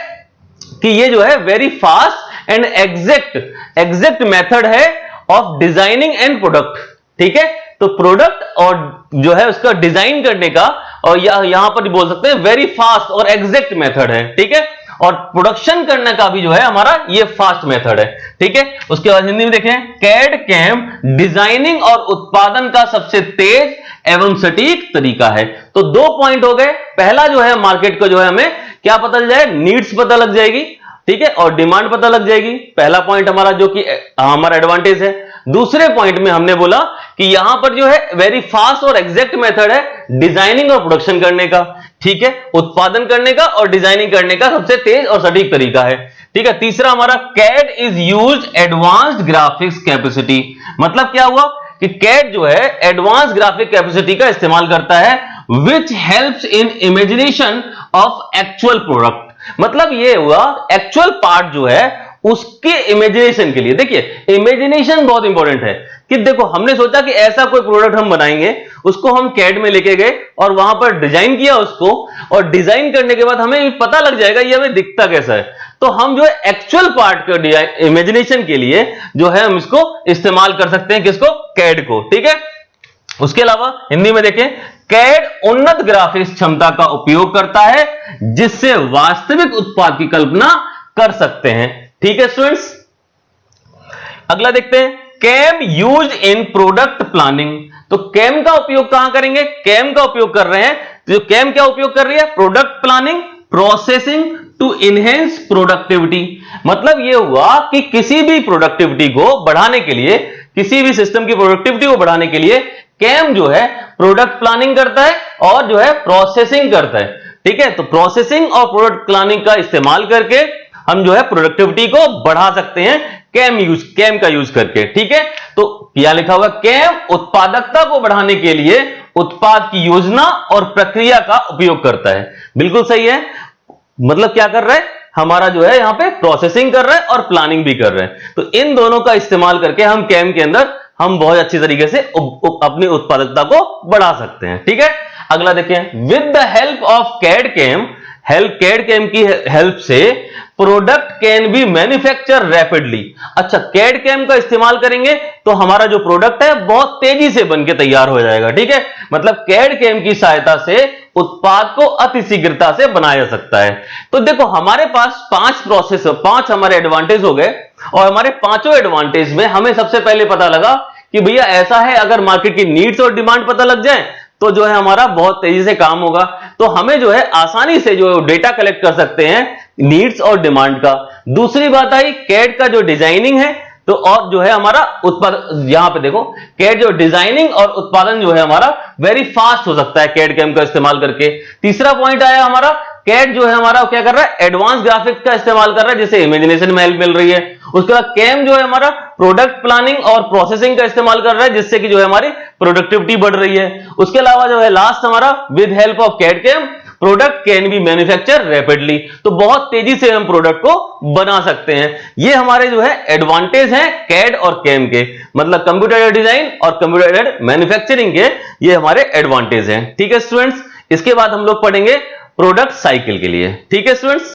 कि ये जो है very fast and exact method है ऑफ डिजाइनिंग एंड प्रोडक्ट। ठीक है, तो प्रोडक्ट और जो है उसका डिजाइन करने का, और यहां पर बोल सकते हैं वेरी फास्ट और एग्जैक्ट मेथड है। ठीक है, और प्रोडक्शन करने का भी जो है हमारा ये फास्ट मेथड है। ठीक है, उसके बाद हिंदी में देखें, कैड कैम डिजाइनिंग और उत्पादन का सबसे तेज एवं सटीक तरीका है। तो दो पॉइंट हो गए। पहला जो है मार्केट को जो है हमें क्या पता चल जाए, नीड्स पता लग जाएगी। ठीक है, और डिमांड पता लग जाएगी। पहला पॉइंट हमारा जो कि हमारा एडवांटेज है। दूसरे पॉइंट में हमने बोला कि यहां पर जो है वेरी फास्ट और एग्जैक्ट मेथड है डिजाइनिंग और प्रोडक्शन करने का। ठीक है, उत्पादन करने का और डिजाइनिंग करने का सबसे तेज और सटीक तरीका है। ठीक है, तीसरा हमारा CAD is used advanced graphics capacity. मतलब क्या हुआ कि कैड जो है एडवांस ग्राफिक कैपेसिटी का इस्तेमाल करता है, which helps in imagination of actual product. मतलब ये हुआ एक्चुअल पार्ट जो है उसके इमेजिनेशन के लिए। देखिए, इमेजिनेशन बहुत इंपॉर्टेंट है कि देखो हमने सोचा कि ऐसा कोई प्रोडक्ट हम बनाएंगे, उसको हम कैड में लेके गए और वहां पर डिजाइन किया उसको, और डिजाइन करने के बाद हमें पता लग जाएगा ये हमें दिखता कैसा है। तो हम जो है एक्चुअल पार्ट का इमेजिनेशन के लिए जो है हम इसको इस्तेमाल कर सकते हैं, किसको, कैड को। ठीक है, उसके अलावा हिंदी में देखें, कैड उन्नत ग्राफिक्स क्षमता का उपयोग करता है जिससे वास्तविक उत्पाद की कल्पना कर सकते हैं। ठीक है स्टूडेंट्स, अगला देखते हैं, CAM use in product planning. तो कैम का उपयोग कहां करेंगे, कैम का उपयोग कर रहे हैं, जो कैम क्या उपयोग कर रही है, product planning, processing to enhance productivity. मतलब ये हुआ कि किसी भी प्रोडक्टिविटी को बढ़ाने के लिए, किसी भी सिस्टम की प्रोडक्टिविटी को बढ़ाने के लिए कैम जो है प्रोडक्ट प्लानिंग करता है और जो है प्रोसेसिंग करता है। ठीक है, तो प्रोसेसिंग और प्रोडक्ट प्लानिंग का इस्तेमाल करके हम जो है प्रोडक्टिविटी को बढ़ा सकते हैं कैम का यूज करके। ठीक है, तो क्या लिखा हुआ, कैम उत्पादकता को बढ़ाने के लिए उत्पाद की योजना और प्रक्रिया का उपयोग करता है। बिल्कुल सही है, मतलब क्या कर रहा है, हमारा जो है यहां पे प्रोसेसिंग कर रहा है और प्लानिंग भी कर रहा है। तो इन दोनों का इस्तेमाल करके हम कैम के अंदर हम बहुत अच्छी तरीके से अपनी उत्पादकता को बढ़ा सकते हैं। ठीक है, अगला देखें, with the help of CAD CAM की हेल्प से product can be manufacture rapidly. अच्छा, कैड कैम का इस्तेमाल करेंगे तो हमारा जो प्रोडक्ट है बहुत तेजी से बनके तैयार हो जाएगा। ठीक है, मतलब कैड कैम की सहायता से उत्पाद को अतिशीघ्रता से बनाया जा सकता है। तो देखो हमारे पास 5 हमारे एडवांटेज हो गए और हमारे पांचों एडवांटेज में हमें सबसे पहले पता लगा कि भैया ऐसा है, अगर मार्केट की नीड्स और डिमांड पता लग जाए तो जो है हमारा बहुत तेजी से काम होगा। तो हमें जो है आसानी से जो डेटा कलेक्ट कर सकते हैं नीड्स और डिमांड का। दूसरी बात आई कैड का जो डिजाइनिंग है, तो और जो है हमारा उत्पादन, यहां पे देखो कैड जो डिजाइनिंग और उत्पादन जो है हमारा वेरी फास्ट हो सकता है कैड कैम का इस्तेमाल करके। तीसरा पॉइंट आया हमारा, कैड जो है हमारा क्या कर रहा है, एडवांस ग्राफिक्स का इस्तेमाल कर रहा है जिससे इमेजिनेशन में हेल्प मिल रही है। उसके बाद कैम जो है हमारा प्रोडक्ट प्लानिंग और प्रोसेसिंग का इस्तेमाल कर रहा है जिससे कि जो है हमारी प्रोडक्टिविटी बढ़ रही है। उसके अलावा जो है लास्ट हमारा, with help of CAD CAM product can be manufacture rapidly. तो बहुत तेजी से हम प्रोडक्ट को बना सकते हैं। ये हमारे जो है एडवांटेज हैं कैड और कैम के, मतलब कंप्यूटर एडेड डिजाइन और कंप्यूटर एडेड मैन्युफैक्चरिंग के, ये हमारे एडवांटेज हैं। ठीक है स्टूडेंट्स, इसके बाद हम लोग पढ़ेंगे प्रोडक्ट साइकिल के लिए। ठीक है स्टूडेंट्स,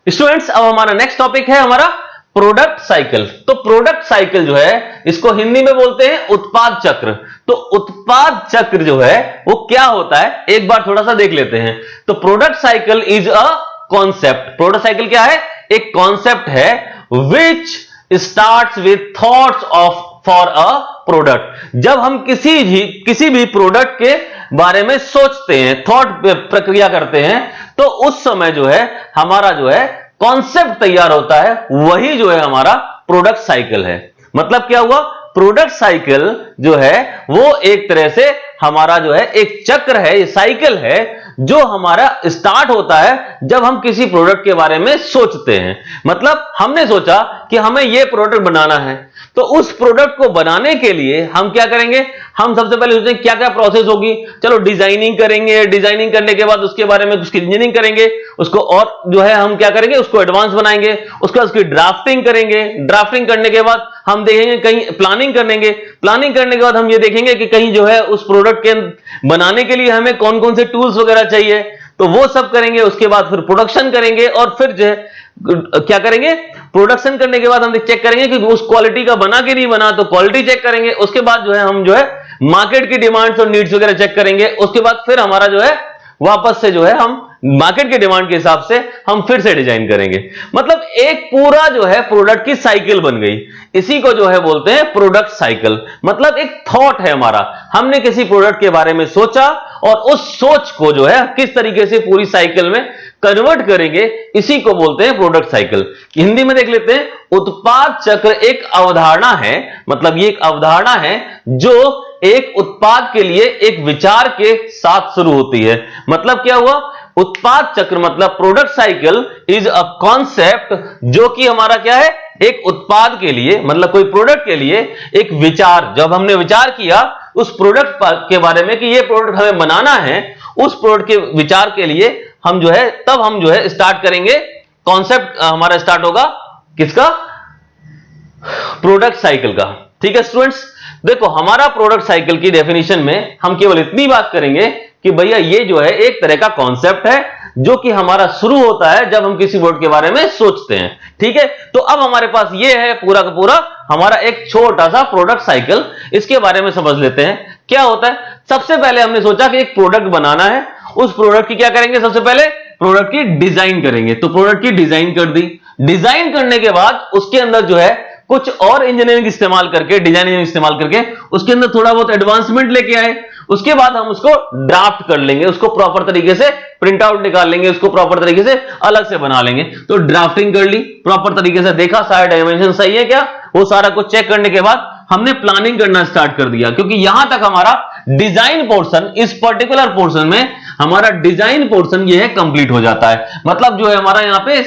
स्टूडेंट्स अब हमारा नेक्स्ट टॉपिक है हमारा प्रोडक्ट साइकिल। तो प्रोडक्ट साइकिल जो है इसको हिंदी में बोलते हैं उत्पाद चक्र। तो उत्पाद चक्र जो है वो क्या होता है, एक बार थोड़ा सा देख लेते हैं। तो product cycle is a concept. Product cycle क्या है, एक कॉन्सेप्ट है विच starts with thoughts of for a product. जब हम किसी भी प्रोडक्ट के बारे में सोचते हैं, थॉट प्रक्रिया करते हैं, तो उस समय जो है हमारा जो है कॉन्सेप्ट तैयार होता है, वही जो है हमारा प्रोडक्ट साइकिल है। मतलब क्या हुआ, प्रोडक्ट साइकिल जो है वो एक तरह से हमारा जो है एक चक्र है, ये साइकिल है जो हमारा स्टार्ट होता है जब हम किसी प्रोडक्ट के बारे में सोचते हैं। मतलब हमने सोचा कि हमें यह प्रोडक्ट बनाना है, तो उस प्रोडक्ट को बनाने के लिए हम क्या करेंगे, हम सबसे पहले सोचते हैं क्या क्या प्रोसेस होगी। चलो डिजाइनिंग करेंगे, डिजाइनिंग करने के बाद उसके बारे में उसकी इंजीनियरिंग करेंगे, उसको और जो है हम क्या करेंगे, उसको एडवांस बनाएंगे। उसके बाद उसकी ड्राफ्टिंग करेंगे, ड्राफ्टिंग करने के बाद हम देखेंगे कहीं प्लानिंग करेंगे, प्लानिंग करने के बाद हम ये देखेंगे कि कहीं जो है उस प्रोडक्ट के बनाने के लिए हमें कौन कौन से टूल्स वगैरह चाहिए, तो वो सब करेंगे। उसके बाद फिर प्रोडक्शन करेंगे और फिर जो है क्या करेंगे, प्रोडक्शन करने के बाद हम चेक करेंगे कि उस क्वालिटी का बना कि नहीं बना, तो क्वालिटी चेक करेंगे। उसके बाद जो है हम जो है मार्केट की डिमांड्स और नीड्स वगैरह चेक करेंगे। उसके बाद फिर हमारा जो है वापस से जो है हम मार्केट के डिमांड के हिसाब से हम फिर से डिजाइन करेंगे। मतलब एक पूरा जो है प्रोडक्ट की साइकिल बन गई। इसी को जो है बोलते हैं प्रोडक्ट साइकिल। मतलब एक थॉट है हमारा, हमने किसी प्रोडक्ट के बारे में सोचा और उस सोच को जो है किस तरीके से पूरी साइकिल में कन्वर्ट करेंगे, इसी को बोलते हैं प्रोडक्ट साइकिल। हिंदी में देख लेते हैं, उत्पाद चक्र एक अवधारणा है। मतलब ये एक अवधारणा है जो एक उत्पाद के लिए एक विचार के साथ शुरू होती है। मतलब क्या हुआ, उत्पाद चक्र मतलब product cycle is a concept जो कि हमारा क्या है, एक उत्पाद के लिए, मतलब कोई प्रोडक्ट के लिए एक विचार, जब हमने विचार किया उस प्रोडक्ट के बारे में कि ये प्रोडक्ट हमें बनाना है, उस प्रोडक्ट के विचार के लिए हम जो है तब हम जो है स्टार्ट करेंगे, कॉन्सेप्ट हमारा स्टार्ट होगा किसका, प्रोडक्ट साइकिल का। ठीक है स्टूडेंट्स, देखो हमारा प्रोडक्ट साइकिल की डेफिनेशन में हम केवल इतनी बात करेंगे कि भैया ये जो है एक तरह का कॉन्सेप्ट है जो कि हमारा शुरू होता है जब हम किसी प्रोडक्ट के बारे में सोचते हैं। ठीक है, तो अब हमारे पास ये है पूरा का पूरा हमारा एक छोटा सा प्रोडक्ट साइकिल। इसके बारे में समझ लेते हैं क्या होता है। सबसे पहले हमने सोचा कि एक प्रोडक्ट बनाना है, उस प्रोडक्ट की क्या करेंगे, सबसे पहले प्रोडक्ट की डिजाइन करेंगे। तो प्रोडक्ट की डिजाइन कर दी, डिजाइन करने के बाद उसके अंदर जो है कुछ और इंजीनियरिंग इस्तेमाल करके, डिजाइन इंजीनियरिंग इस्तेमाल करके उसके अंदर थोड़ा बहुत एडवांसमेंट लेके आए, उसके बाद हम उसको ड्राफ्ट कर लेंगे, उसको प्रॉपर तरीके से प्रिंट आउट निकाल लेंगे, उसको प्रॉपर तरीके से अलग से बना लेंगे। तो ड्राफ्टिंग कर ली, प्रॉपर तरीके से देखा सारे डायमेंशन सही है क्या, वो सारा कुछ चेक करने के बाद हमने प्लानिंग करना स्टार्ट कर दिया, क्योंकि यहां तक हमारा डिजाइन पोर्शन, इस पर्टिकुलर पोर्शन में हमारा डिजाइन पोर्शन ये है कंप्लीट हो जाता है। मतलब जो है हमारा यहां पे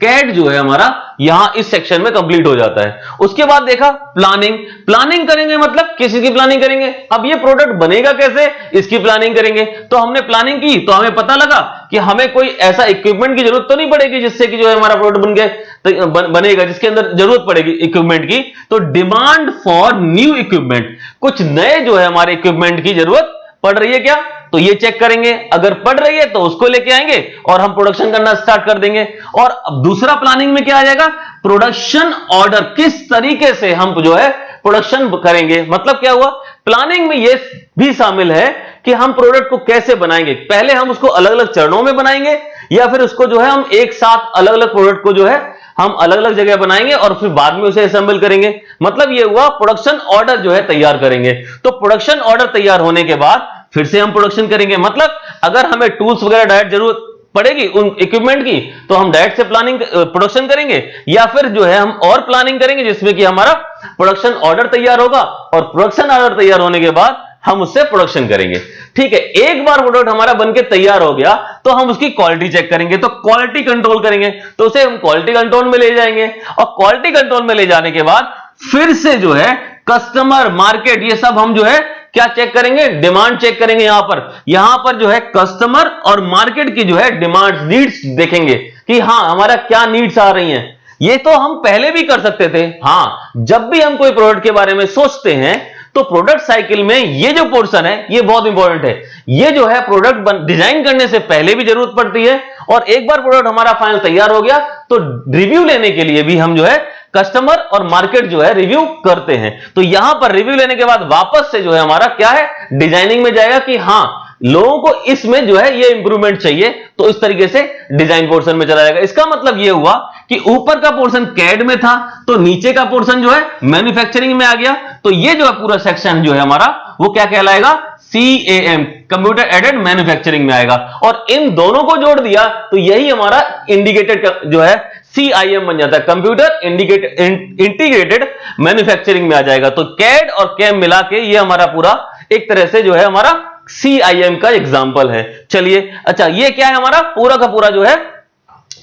CAD जो है हमारा यहां इस सेक्शन में कंप्लीट हो जाता है। उसके बाद देखा प्लानिंग करेंगे, मतलब किसी की प्लानिंग करेंगे। अब ये प्रोडक्ट बनेगा कैसे, इसकी प्लानिंग करेंगे। तो हमने प्लानिंग की तो हमें पता लगा कि हमें कोई ऐसा इक्विपमेंट की जरूरत तो नहीं पड़ेगी जिससे कि जो है हमारा प्रोडक्ट बनेगा, जिसके अंदर जरूरत पड़ेगी इक्विपमेंट की। तो डिमांड फॉर न्यू इक्विपमेंट, कुछ नए जो है हमारे इक्विपमेंट की जरूरत पड़ रही है क्या, तो ये चेक करेंगे, अगर पड़ रही है तो उसको लेके आएंगे और हम प्रोडक्शन करना स्टार्ट कर देंगे। और अब दूसरा प्लानिंग में क्या आ जाएगा, प्रोडक्शन ऑर्डर, किस तरीके से हम जो है प्रोडक्शन करेंगे। मतलब क्या हुआ, प्लानिंग में ये भी शामिल है कि हम प्रोडक्ट को कैसे बनाएंगे। पहले हम उसको अलग अलग चरणों में बनाएंगे या फिर उसको जो है हम एक साथ अलग अलग प्रोडक्ट को जो है हम अलग अलग जगह बनाएंगे और फिर बाद में उसे असेंबल करेंगे। मतलब ये हुआ प्रोडक्शन ऑर्डर जो है तैयार करेंगे। तो प्रोडक्शन ऑर्डर तैयार होने के बाद फिर से हम प्रोडक्शन करेंगे। मतलब अगर हमें टूल्स वगैरह डायरेक्ट जरूरत पड़ेगी उन इक्विपमेंट की तो हम डायरेक्ट से प्लानिंग प्रोडक्शन करेंगे, या फिर जो है हम और प्लानिंग करेंगे जिसमें कि हमारा प्रोडक्शन ऑर्डर तैयार होगा और प्रोडक्शन ऑर्डर तैयार होने के बाद हम उससे प्रोडक्शन करेंगे। ठीक है, एक बार प्रोडक्ट हमारा बनके तैयार हो गया तो हम उसकी क्वालिटी चेक करेंगे, तो क्वालिटी कंट्रोल करेंगे, तो उसे हम क्वालिटी कंट्रोल में ले जाएंगे और क्वालिटी कंट्रोल में ले जाने के बाद फिर से जो है कस्टमर, मार्केट, ये सब हम जो है क्या चेक करेंगे, डिमांड चेक करेंगे। यहां पर जो है कस्टमर और मार्केट की जो है डिमांड, नीड्स देखेंगे कि हाँ हमारा क्या नीड्स आ रही हैं। ये तो हम पहले भी कर सकते थे। हाँ, जब भी हम कोई प्रोडक्ट के बारे में सोचते हैं तो प्रोडक्ट साइकिल में ये जो पोर्शन है ये बहुत इंपॉर्टेंट है। ये जो है प्रोडक्ट डिजाइन करने से पहले भी जरूरत पड़ती है और एक बार प्रोडक्ट हमारा फाइनल तैयार हो गया तो रिव्यू लेने के लिए भी हम जो है कस्टमर और मार्केट जो है रिव्यू करते हैं। तो यहां पर रिव्यू लेने के बाद वापस से जो है हमारा क्या है, डिजाइनिंग में जाएगा कि हाँ लोगों को इसमें जो है ये इंप्रूवमेंट चाहिए, तो इस तरीके से डिजाइन पोर्शन में चला जाएगा। इसका मतलब ये हुआ कि ऊपर का पोर्शन कैड में था तो नीचे का पोर्शन जो है मैन्युफैक्चरिंग में आ गया। तो ये जो है पूरा सेक्शन जो है हमारा वो क्या कहलाएगा, CAM, कंप्यूटर एडेड मैन्युफैक्चरिंग में आएगा। और इन दोनों को जोड़ दिया तो यही हमारा इंडिकेटेड जो है CIM बन जाता है, कंप्यूटर इंटीग्रेटेड मैन्युफैक्चरिंग में आ जाएगा। तो कैड और कैम मिला के ये हमारा पूरा एक तरह से जो है हमारा CIM का एग्जाम्पल है। चलिए, अच्छा ये क्या है, हमारा पूरा का पूरा जो है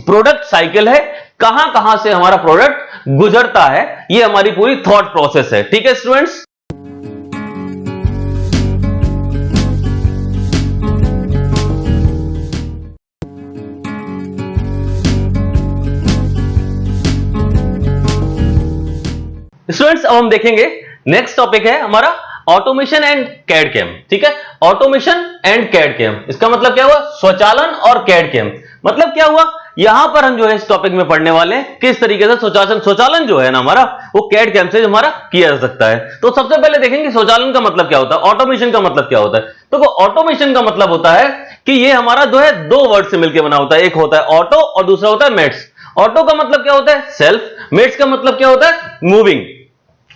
प्रोडक्ट साइकिल है, कहां कहां से हमारा प्रोडक्ट गुजरता है, ये हमारी पूरी थॉट प्रोसेस है। ठीक है स्टूडेंट्स, स्टूडेंट्स अब हम देखेंगे नेक्स्ट टॉपिक है हमारा ऑटोमेशन एंड कैड कैम। ठीक है, ऑटोमेशन एंड कैड कैम, इसका मतलब क्या हुआ, स्वचालन और कैड कैम। मतलब क्या हुआ, यहां पर हम जो है इस टॉपिक में पढ़ने वाले हैं किस तरीके से स्वचालन जो है ना हमारा वो कैड कैम से हमारा किया जा सकता है। तो सबसे पहले देखेंगे स्वचालन का मतलब क्या होता है, ऑटोमेशन का मतलब क्या होता है। तो ऑटोमेशन का मतलब होता है कि ये हमारा जो है दो वर्ड से मिलकर बना होता है, एक होता है ऑटो और दूसरा होता है मेट्स। ऑटो का मतलब क्या होता है, सेल्फ, मेट्स का मतलब क्या होता है, मूविंग।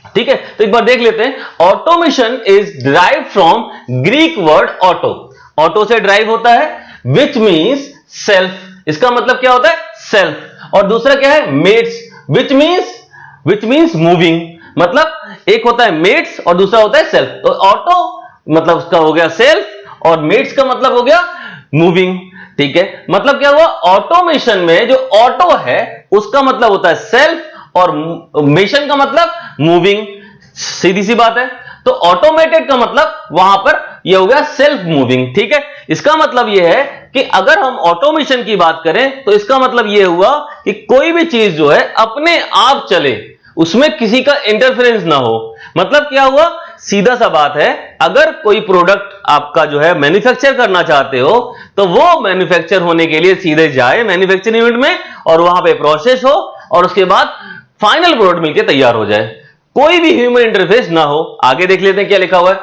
ठीक है, तो एक बार देख लेते हैं। Automation is derived from Greek word auto, auto से ड्राइव होता है, विच मीन्स सेल्फ, इसका मतलब क्या होता है सेल्फ। और दूसरा क्या है, मेट्स, विच मीन्स मूविंग। मतलब एक होता है मेट्स और दूसरा होता है सेल्फ। तो ऑटो मतलब उसका हो गया सेल्फ और मेट्स का मतलब हो गया मूविंग। ठीक है, मतलब क्या हुआ, ऑटोमेशन में जो ऑटो है उसका मतलब होता है सेल्फ और मेशन का मतलब मूविंग, सीधी सी बात है। तो ऑटोमेटेड का मतलब वहां पर यह हो गया सेल्फ मूविंग। ठीक है, इसका मतलब यह है कि अगर हम ऑटोमेशन की बात करें तो इसका मतलब यह हुआ कि कोई भी चीज जो है अपने आप चले, उसमें किसी का इंटरफेरेंस ना हो। मतलब क्या हुआ, सीधा सा बात है, अगर कोई प्रोडक्ट आपका जो है मैन्युफैक्चर करना चाहते हो तो वो मैन्युफैक्चर होने के लिए सीधे जाए मैन्युफैक्चरिंग यूनिट में और वहां पे प्रोसेस हो और उसके बाद फाइनल प्रोडक्ट मिलकर तैयार हो जाए। कोई भी ह्यूमन इंटरफेस ना हो। आगे देख लेते हैं क्या लिखा हुआ है।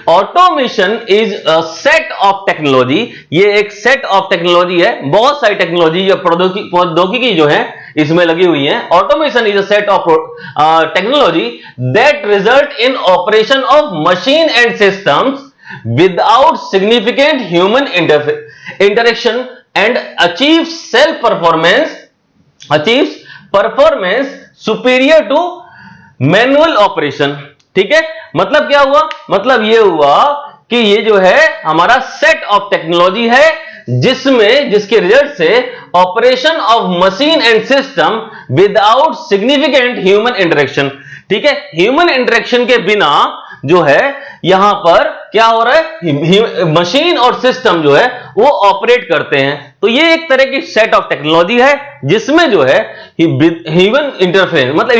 Automation is a set of technology, ये एक सेट ऑफ टेक्नोलॉजी है, बहुत सारी टेक्नोलॉजी या प्रौद्योगिकी जो है इसमें लगी हुई है। Automation is a set of technology that result in operation of machine and systems without significant human interaction and achieves performance superior to manual operation। ठीक है, मतलब क्या हुआ, मतलब ये हुआ कि ये जो है हमारा सेट ऑफ टेक्नोलॉजी है जिसके रिजल्ट से operation of machine and system without significant human interaction. ठीक है, ह्यूमन इंटरेक्शन के बिना जो है यहां पर क्या हो रहा है, मशीन और सिस्टम जो है वो ऑपरेट करते हैं। तो ये एक तरह की सेट ऑफ टेक्नोलॉजी है जिसमें जो है ह्यूमन इंटरफेरेंस, मतलब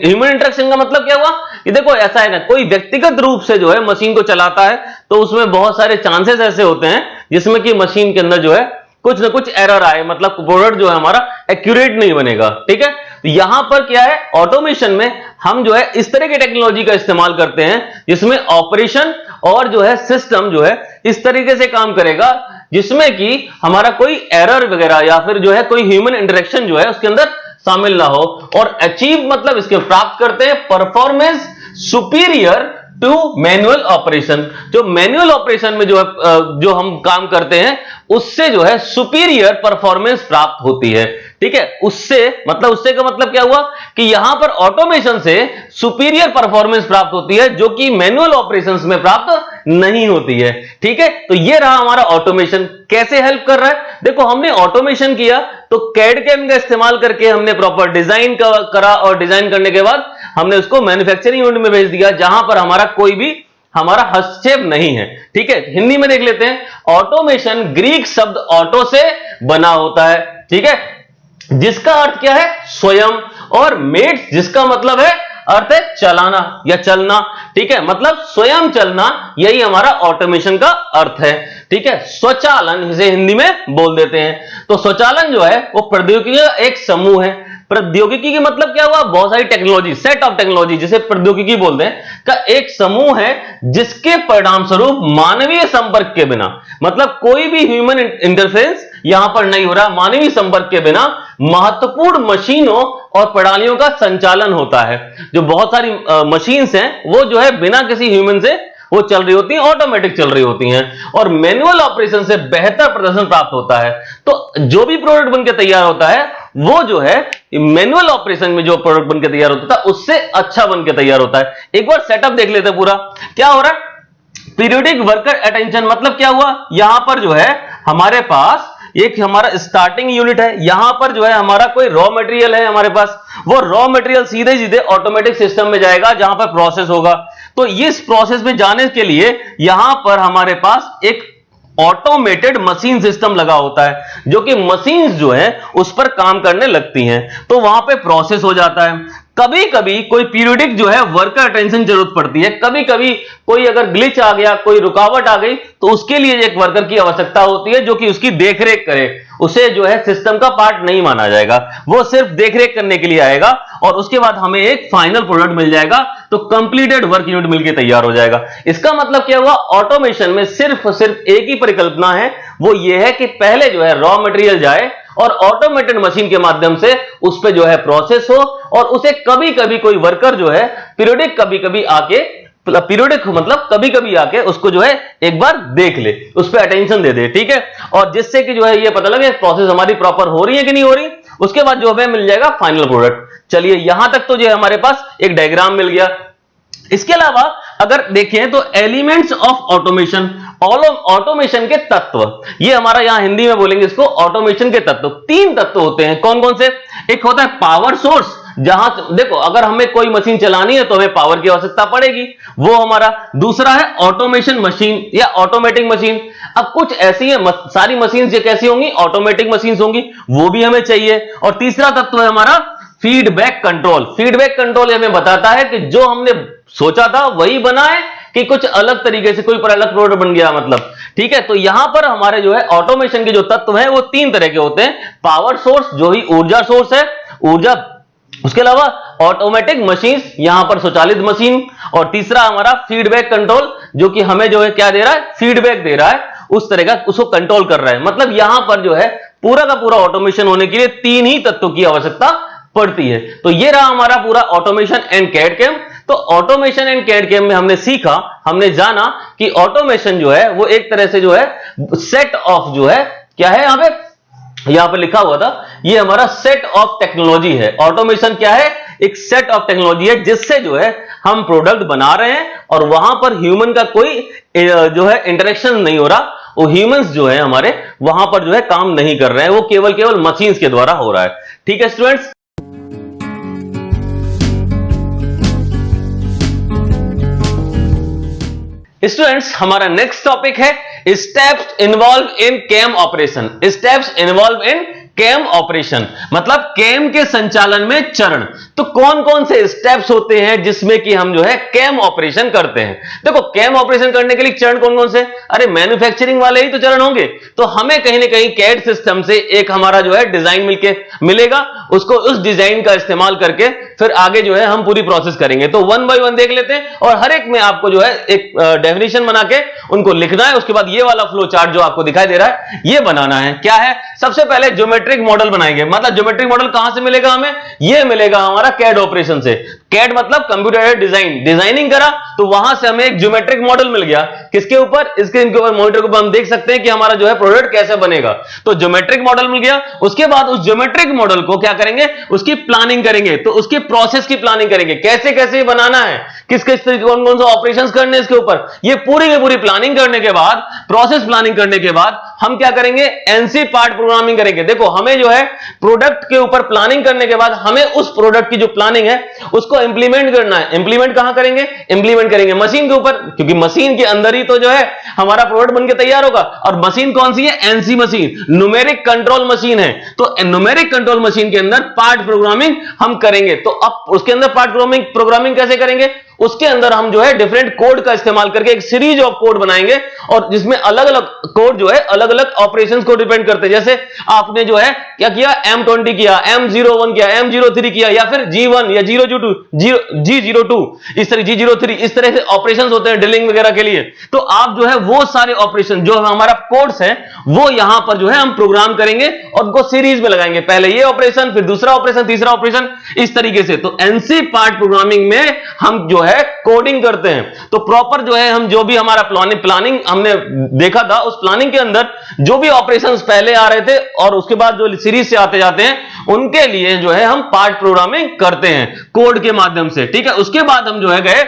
ह्यूमन इंटरेक्शन का मतलब क्या हुआ कि देखो ऐसा है ना, कोई व्यक्तिगत रूप से जो है मशीन को चलाता है तो उसमें बहुत सारे चांसेस ऐसे होते हैं जिसमें कि मशीन के अंदर जो है कुछ ना कुछ एरर आए, मतलब प्रोडक्ट जो है हमारा एक्यूरेट नहीं बनेगा। ठीक है, तो यहां पर क्या है, ऑटोमेशन में हम जो है इस तरह की टेक्नोलॉजी का इस्तेमाल करते हैं जिसमें ऑपरेशन और जो है सिस्टम जो है इस तरीके से काम करेगा जिसमें कि हमारा कोई एरर वगैरह या फिर जो है कोई ह्यूमन इंटरेक्शन जो है उसके अंदर शामिल ना हो। और अचीव मतलब इसके प्राप्त करते हैं performance superior to manual operation. जो मैनुअल ऑपरेशन में जो हम काम करते हैं उससे जो है सुपीरियर परफॉर्मेंस प्राप्त होती है। ठीक है, उससे का मतलब क्या हुआ कि यहां पर ऑटोमेशन से सुपीरियर परफॉर्मेंस प्राप्त होती है जो कि मैनुअल ऑपरेशंस में प्राप्त नहीं होती है। ठीक है, तो ये रहा हमारा ऑटोमेशन कैसे हेल्प कर रहा है। देखो हमने ऑटोमेशन किया तो कैड कैम का इस्तेमाल करके हमने प्रॉपर डिजाइन करा और डिजाइन करने के बाद हमने उसको मैन्युफैक्चरिंग यूनिट में भेज दिया जहां पर हमारा कोई भी हमारा हस्तक्षेप नहीं है। ठीक है, हिंदी में देख लेते हैं। ऑटोमेशन ग्रीक शब्द ऑटो से बना होता है, ठीक है, जिसका अर्थ क्या है, स्वयं, और मेट्स जिसका मतलब है अर्थ है चलाना या चलना। ठीक है, मतलब स्वयं चलना, यही हमारा ऑटोमेशन का अर्थ है। ठीक है, स्वचालन इसे हिंदी में बोल देते हैं। तो स्वचालन जो है वो प्रौद्योगिकी का एक समूह है। प्रौद्योगिकी की मतलब क्या हुआ, बहुत सारी टेक्नोलॉजी, सेट ऑफ टेक्नोलॉजी जिसे प्रौद्योगिकी बोलते हैं, का एक समूह है जिसके परिणाम स्वरूप मानवीय संपर्क के बिना, मतलब कोई भी ह्यूमन इंटरफेरेंस यहां पर नहीं हो रहा, मानवीय संपर्क के बिना महत्वपूर्ण मशीनों और प्रणालियों का संचालन होता है। जो बहुत सारी मशीन्स हैं वो जो है बिना किसी ह्यूमन से वो चल रही होती हैं, ऑटोमेटिक चल रही होती हैं, और मैनुअल ऑपरेशन से बेहतर प्रदर्शन प्राप्त होता है। तो जो भी प्रोडक्ट बनकर तैयार होता है वो जो है मैनुअल ऑपरेशन में जो प्रोडक्ट बनकर तैयार होता था उससे अच्छा बनकर तैयार होता है। एक बार सेटअप देख लेते हैं पूरा क्या हो रहा है। पीरियोडिक वर्कर अटेंशन मतलब क्या हुआ, यहां पर जो है हमारे पास एक हमारा स्टार्टिंग यूनिट है, यहां पर जो है हमारा कोई रॉ मटेरियल है हमारे पास, वो रॉ मटेरियल सीधे सीधे ऑटोमेटिक सिस्टम में जाएगा जहां पर प्रोसेस होगा। तो इस प्रोसेस में जाने के लिए यहां पर हमारे पास एक ऑटोमेटेड मशीन सिस्टम लगा होता है जो कि मशीन्स जो है उस पर काम करने लगती हैं, तो वहां पे प्रोसेस हो जाता है। कभी कभी कोई पीरियोडिक जो है वर्कर अटेंशन जरूरत पड़ती है, कभी कभी कोई अगर ग्लिच आ गया, कोई रुकावट आ गई, तो उसके लिए एक वर्कर की आवश्यकता होती है जो कि उसकी देखरेख करे। उसे जो है सिस्टम का पार्ट नहीं माना जाएगा, वो सिर्फ देखरेख करने के लिए आएगा और उसके बाद हमें एक फाइनल प्रोडक्ट मिल जाएगा, तो कंप्लीटेड वर्क यूनिट मिलकर तैयार हो जाएगा। इसका मतलब क्या हुआ, ऑटोमेशन में सिर्फ एक ही परिकल्पना है, वो ये है कि पहले जो है रॉ मटेरियल जाए और ऑटोमेटेड मशीन के माध्यम से उस पे जो है प्रोसेस हो, और उसे कभी कभी कोई वर्कर जो है पीरियोडिक कभी कभी आके, पीरियोडिक मतलब कभी कभी आके उसको जो है एक बार देख ले, उस पर अटेंशन दे दे। ठीक है, और जिससे कि जो है ये पता लगे प्रोसेस हमारी प्रॉपर हो रही है कि नहीं हो रही, उसके बाद जो है मिल जाएगा फाइनल प्रोडक्ट। चलिए यहां तक तो जो है हमारे पास एक डायग्राम मिल गया। इसके अलावा अगर देखें तो एलिमेंट्स ऑफ ऑटोमेशन, ऑटोमेशन के तत्व, ये हमारा यहां हिंदी में बोलेंगे इसको ऑटोमेशन के तत्व। 3 तत्व होते हैं, कौन कौन से, एक होता है पावर सोर्स, जहां देखो अगर हमें कोई मशीन चलानी है तो हमें पावर की आवश्यकता पड़ेगी, वो हमारा। दूसरा है ऑटोमेशन मशीन या ऑटोमेटिक मशीन। अब कुछ ऐसी है सारी मशीन कैसी होंगी, ऑटोमेटिक मशीन होंगी, वो भी हमें चाहिए। और तीसरा तत्व है हमारा फीडबैक कंट्रोल। फीडबैक कंट्रोल हमें बताता है कि जो हमने सोचा था वही बना है कि कुछ अलग तरीके से कोई पर अलग प्रोडक्ट बन गया, मतलब। ठीक है, तो यहां पर हमारे जो है ऑटोमेशन के जो तत्व हैं वो 3 तरह के होते हैं। पावर सोर्स जो ही ऊर्जा सोर्स है, ऊर्जा उसके अलावा ऑटोमेटिक मशीन, यहां पर स्वचालित मशीन, और तीसरा हमारा फीडबैक कंट्रोल, जो कि हमें जो है क्या दे रहा है, फीडबैक दे रहा है, उस तरह का उसको कंट्रोल कर रहा है। मतलब यहां पर जो है पूरा का पूरा ऑटोमेशन होने के लिए 3 ही तत्वों की आवश्यकता पड़ती है। तो ये रहा हमारा पूरा ऑटोमेशन एंड कैड कैम। तो ऑटोमेशन एंड कैड कैम में हमने सीखा, हमने जाना कि ऑटोमेशन जो है वो एक तरह से जो है सेट ऑफ जो है क्या है, यहां पर लिखा हुआ था, ये हमारा सेट ऑफ टेक्नोलॉजी है। ऑटोमेशन क्या है, एक सेट ऑफ टेक्नोलॉजी है जिससे जो है हम प्रोडक्ट बना रहे हैं और वहां पर ह्यूमन का कोई जो है इंटरेक्शन नहीं हो रहा, वो ह्यूमंस जो है हमारे वहां पर जो है काम नहीं कर रहे हैं, वो केवल मशीन्स के द्वारा हो रहा है। ठीक है स्टूडेंट्स। स्टूडेंट्स, हमारा नेक्स्ट टॉपिक है steps involve in CAM operation. Steps involve in CAM operation मतलब कैम के संचालन में चरण। तो कौन कौन से स्टेप्स होते हैं जिसमें कि हम जो है कैम ऑपरेशन करते हैं। देखो कैम ऑपरेशन करने के लिए चरण कौन कौन से, अरे मैन्युफैक्चरिंग वाले ही तो चरण होंगे। तो हमें कहीं ना कहीं कैड सिस्टम से एक हमारा जो है डिजाइन मिलेगा, उसको उस डिजाइन का इस्तेमाल करके फिर आगे जो है हम पूरी प्रोसेस करेंगे। तो 1 बाय 1 देख लेते हैं और हर एक में आपको जो है एक डेफिनेशन बना के उनको लिखना है। उसके बाद ये वाला फ्लो चार्ट जो आपको दिखाई दे रहा है ये बनाना है। क्या है, सबसे पहले ज्योमेट्रिक मॉडल बनाएंगे। मतलब ज्योमेट्रिक मॉडल कहां से मिलेगा हमें, ये मिलेगा हमारा कैड ऑपरेशन से। कैड मतलब कंप्यूटर एडेड डिजाइन, डिजाइनिंग करा तो वहां से हमें एक ज्योमेट्रिक मॉडल मिल गया। किसके ऊपर, स्क्रीन के ऊपर, मॉनिटर के ऊपर हम देख सकते हैं कि हमारा जो है प्रोडक्ट कैसे बनेगा। तो ज्योमेट्रिक मॉडल मिल गया। उसके बाद उस ज्योमेट्रिक मॉडल को क्या करेंगे, उसकी प्लानिंग करेंगे। तो उसकी प्रोसेस की प्लानिंग करेंगे, कैसे कैसे बनाना है, किस किस तरीके कौन कौन से ऑपरेशंस करने हैं इसके ऊपर। ये पूरी की पूरी प्लानिंग करने के बाद, प्रोसेस प्लानिंग करने के बाद हम क्या करेंगे, एनसी पार्ट प्रोग्रामिंग करेंगे। देखो हमें जो है प्रोडक्ट के ऊपर प्लानिंग करने के बाद हमें उस प्रोडक्ट की जो प्लानिंग है उसको इंप्लीमेंट करना है। इंप्लीमेंट कहां करेंगे, इंप्लीमेंट करेंगे मशीन के ऊपर, क्योंकि मशीन के अंदर ही तो जो है हमारा प्रोडक्ट बनके तैयार होगा। और मशीन कौन सी है, NC machine, numeric control machine है। तो न्यूमेरिक कंट्रोल मशीन के अंदर पार्ट प्रोग्रामिंग हम करेंगे। तो अब उसके अंदर पार्ट प्रोग्रामिंग कैसे करेंगे, उसके अंदर हम जो है डिफरेंट कोड का इस्तेमाल करके एक सीरीज ऑफ कोड बनाएंगे और जिसमें अलग अलग कोड जो है अलग अलग ऑपरेशंस को डिपेंड करते हैं। जैसे आपने जो है क्या किया, M20 किया, M01 किया, M03 किया, या फिर G1 या G02 इस तरह G03 इस तरह से ऑपरेशंस होते हैं डीलिंग वगैरह के लिए। तो आप जो है वो सारे ऑपरेशन जो हमारा कोड्स है वो यहां पर जो है हम प्रोग्राम करेंगे और उनको सीरीज में लगाएंगे। पहले ये ऑपरेशन, फिर दूसरा ऑपरेशन, तीसरा ऑपरेशन, इस तरीके से। तो एनसी पार्ट प्रोग्रामिंग में हम जो है कोडिंग करते हैं। तो प्रॉपर जो है हम जो भी हमारा प्लानिंग हमने देखा था, उस प्लानिंग के अंदर जो भी ऑपरेशंस पहले आ रहे थे और उसके बाद जो सीरीज से आते जाते हैं उनके लिए जो है हम पार्ट प्रोग्रामिंग करते हैं कोड के माध्यम से। ठीक है, उसके बाद हम जो है गए,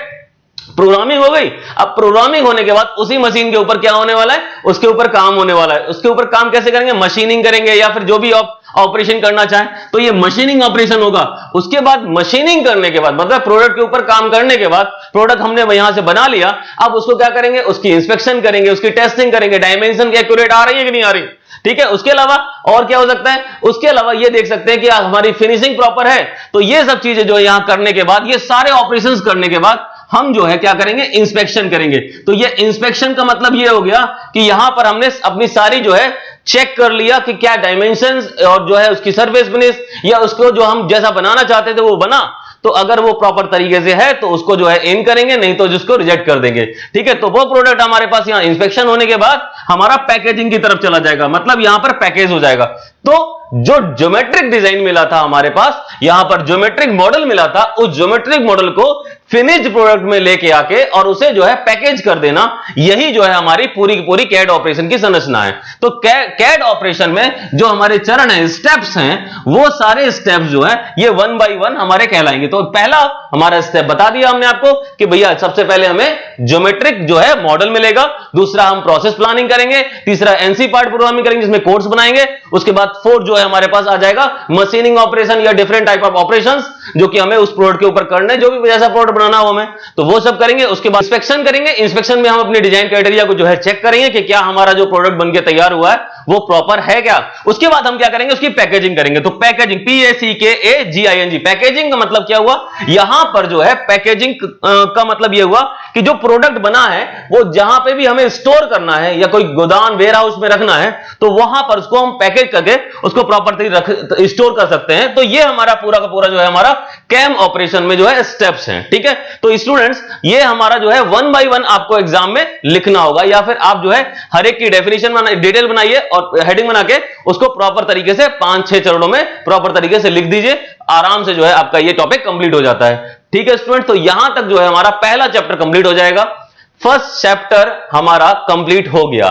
प्रोग्रामिंग हो गई। अब प्रोग्रामिंग होने के बाद उसी मशीन के ऊपर क्या होने वाला है, उसके ऊपर काम होने वाला है। उसके ऊपर काम कैसे करेंगे, मशीनिंग करेंगे या फिर जो भी ऑपरेशन करना चाहें तो ये मशीनिंग ऑपरेशन होगा। उसके बाद मशीनिंग करने के बाद मतलब प्रोडक्ट के ऊपर काम करने के बाद प्रोडक्ट हमने यहां से बना लिया, अब उसको क्या करेंगे, उसकी इंस्पेक्शन करेंगे, उसकी टेस्टिंग करेंगे, डायमेंशन एक्यूरेट आ रही है कि नहीं आ रही। ठीक है, उसके अलावा और क्या हो सकता है, उसके अलावा ये देख सकते हैं कि हमारी फिनिशिंग प्रॉपर है। तो ये सब चीजें जो यहां करने के बाद, ये सारे ऑपरेशंस करने के बाद हम जो है क्या करेंगे, इंस्पेक्शन करेंगे। तो ये इंस्पेक्शन का मतलब ये हो गया कि यहां पर हमने अपनी सारी जो है चेक कर लिया कि क्या डायमेंशंस और जो है उसकी सरफेस फिनिश या उसको जो हम जैसा बनाना चाहते थे वो बना। तो अगर वो प्रॉपर तरीके से है तो उसको जो है इन करेंगे, नहीं तो जिसको रिजेक्ट कर देंगे। ठीक है, तो वो प्रोडक्ट हमारे पास यहां इंस्पेक्शन होने के बाद हमारा पैकेजिंग की तरफ चला जाएगा, मतलब यहां पर पैकेज हो जाएगा। तो जो ज्योमेट्रिक डिजाइन मिला था हमारे पास, यहां पर ज्योमेट्रिक मॉडल मिला था, उस ज्योमेट्रिक मॉडल को फिनिश्ड प्रोडक्ट में लेके आके और उसे जो है पैकेज कर देना, यही जो है हमारी पूरी की पूरी कैड ऑपरेशन की संरचना है। तो कैड ऑपरेशन में जो हमारे चरण हैं, स्टेप्स हैं, वो सारे स्टेप्स जो है ये 1 बाय 1 हमारे कहलाएंगे। तो पहला हमारा स्टेप बता दिया हमने आपको कि भैया सबसे पहले हमें ज्योमेट्रिक जो है मॉडल मिलेगा, दूसरा हम प्रोसेस प्लानिंग करेंगे, तीसरा एनसी पार्ट प्रोग्रामिंग करेंगे जिसमें कोड्स बनाएंगे, उसके बाद फोर्थ जो है हमारे पास आ जाएगा मशीनिंग ऑपरेशन या डिफरेंट टाइप ऑफ ऑपरेशंस जो कि हमें उस प्रोडक्ट के ऊपर करने, जो भी जैसा प्रोडक्ट बनाना हो हमें, तो वो सब करेंगे। उसके बाद इंस्पेक्शन करेंगे। इंस्पेक्शन में हम अपने डिजाइन क्राइटेरिया को जो है चेक करेंगे कि क्या हमारा जो प्रोडक्ट बनके तैयार हुआ है वो प्रॉपर है क्या। उसके बाद हम क्या करेंगे, उसकी पैकेजिंग करेंगे। तो पैकेजिंग, PACKAGING, पैकेजिंग का मतलब क्या हुआ, यहां पर जो है पैकेजिंग का मतलब ये हुआ कि जो प्रोडक्ट बना है वो जहां पे भी हमें स्टोर करना है या कोई गोदाम वेयर हाउस में रखना है तो वहां पर उसको हम पैकेज करके उसको प्रॉपर तरीके स्टोर कर सकते हैं। तो ये हमारा पूरा का पूरा जो है हमारा कैम ऑपरेशन में जो है स्टेप्स हैं, ठीक है। तो स्टूडेंट्स ये हमारा जो है 1 बाय 1 आपको एग्जाम में लिखना होगा, या फिर आप जो है हर एक की डेफिनेशन डिटेल बनाइए और हेडिंग बना के उसको प्रॉपर तरीके से 5-6 चरणों में प्रॉपर तरीके से लिख दीजिए। आराम से जो है आपका ये टॉपिक कंप्लीट हो जाता है, ठीक है स्टूडेंट। तो यहां तक जो है हमारा पहला चैप्टर कंप्लीट हो जाएगा। फर्स्ट चैप्टर हमारा कंप्लीट हो गया।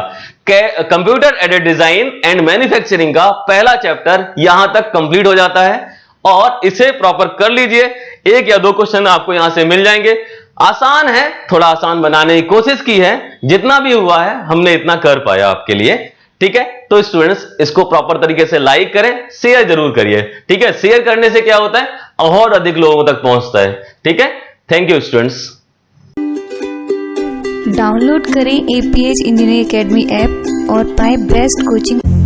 Computer aided design and manufacturing का पहला चैप्टर यहां तक कंप्लीट हो जाता है और इसे प्रॉपर कर लीजिए। 1 या 2 क्वेश्चन आपको यहां से मिल जाएंगे। आसान है, थोड़ा आसान बनाने की कोशिश की है, जितना भी हुआ है हमने इतना कर पाया आपके लिए, ठीक है। तो स्टूडेंट्स इसको प्रॉपर तरीके से लाइक करें, शेयर जरूर करिए, ठीक है। शेयर करने से क्या होता है, और अधिक लोगों तक पहुंचता है, ठीक है। Thank you students. डाउनलोड करें APH इंजीनियरिंग एकेडमी ऐप और पाएं बेस्ट कोचिंग।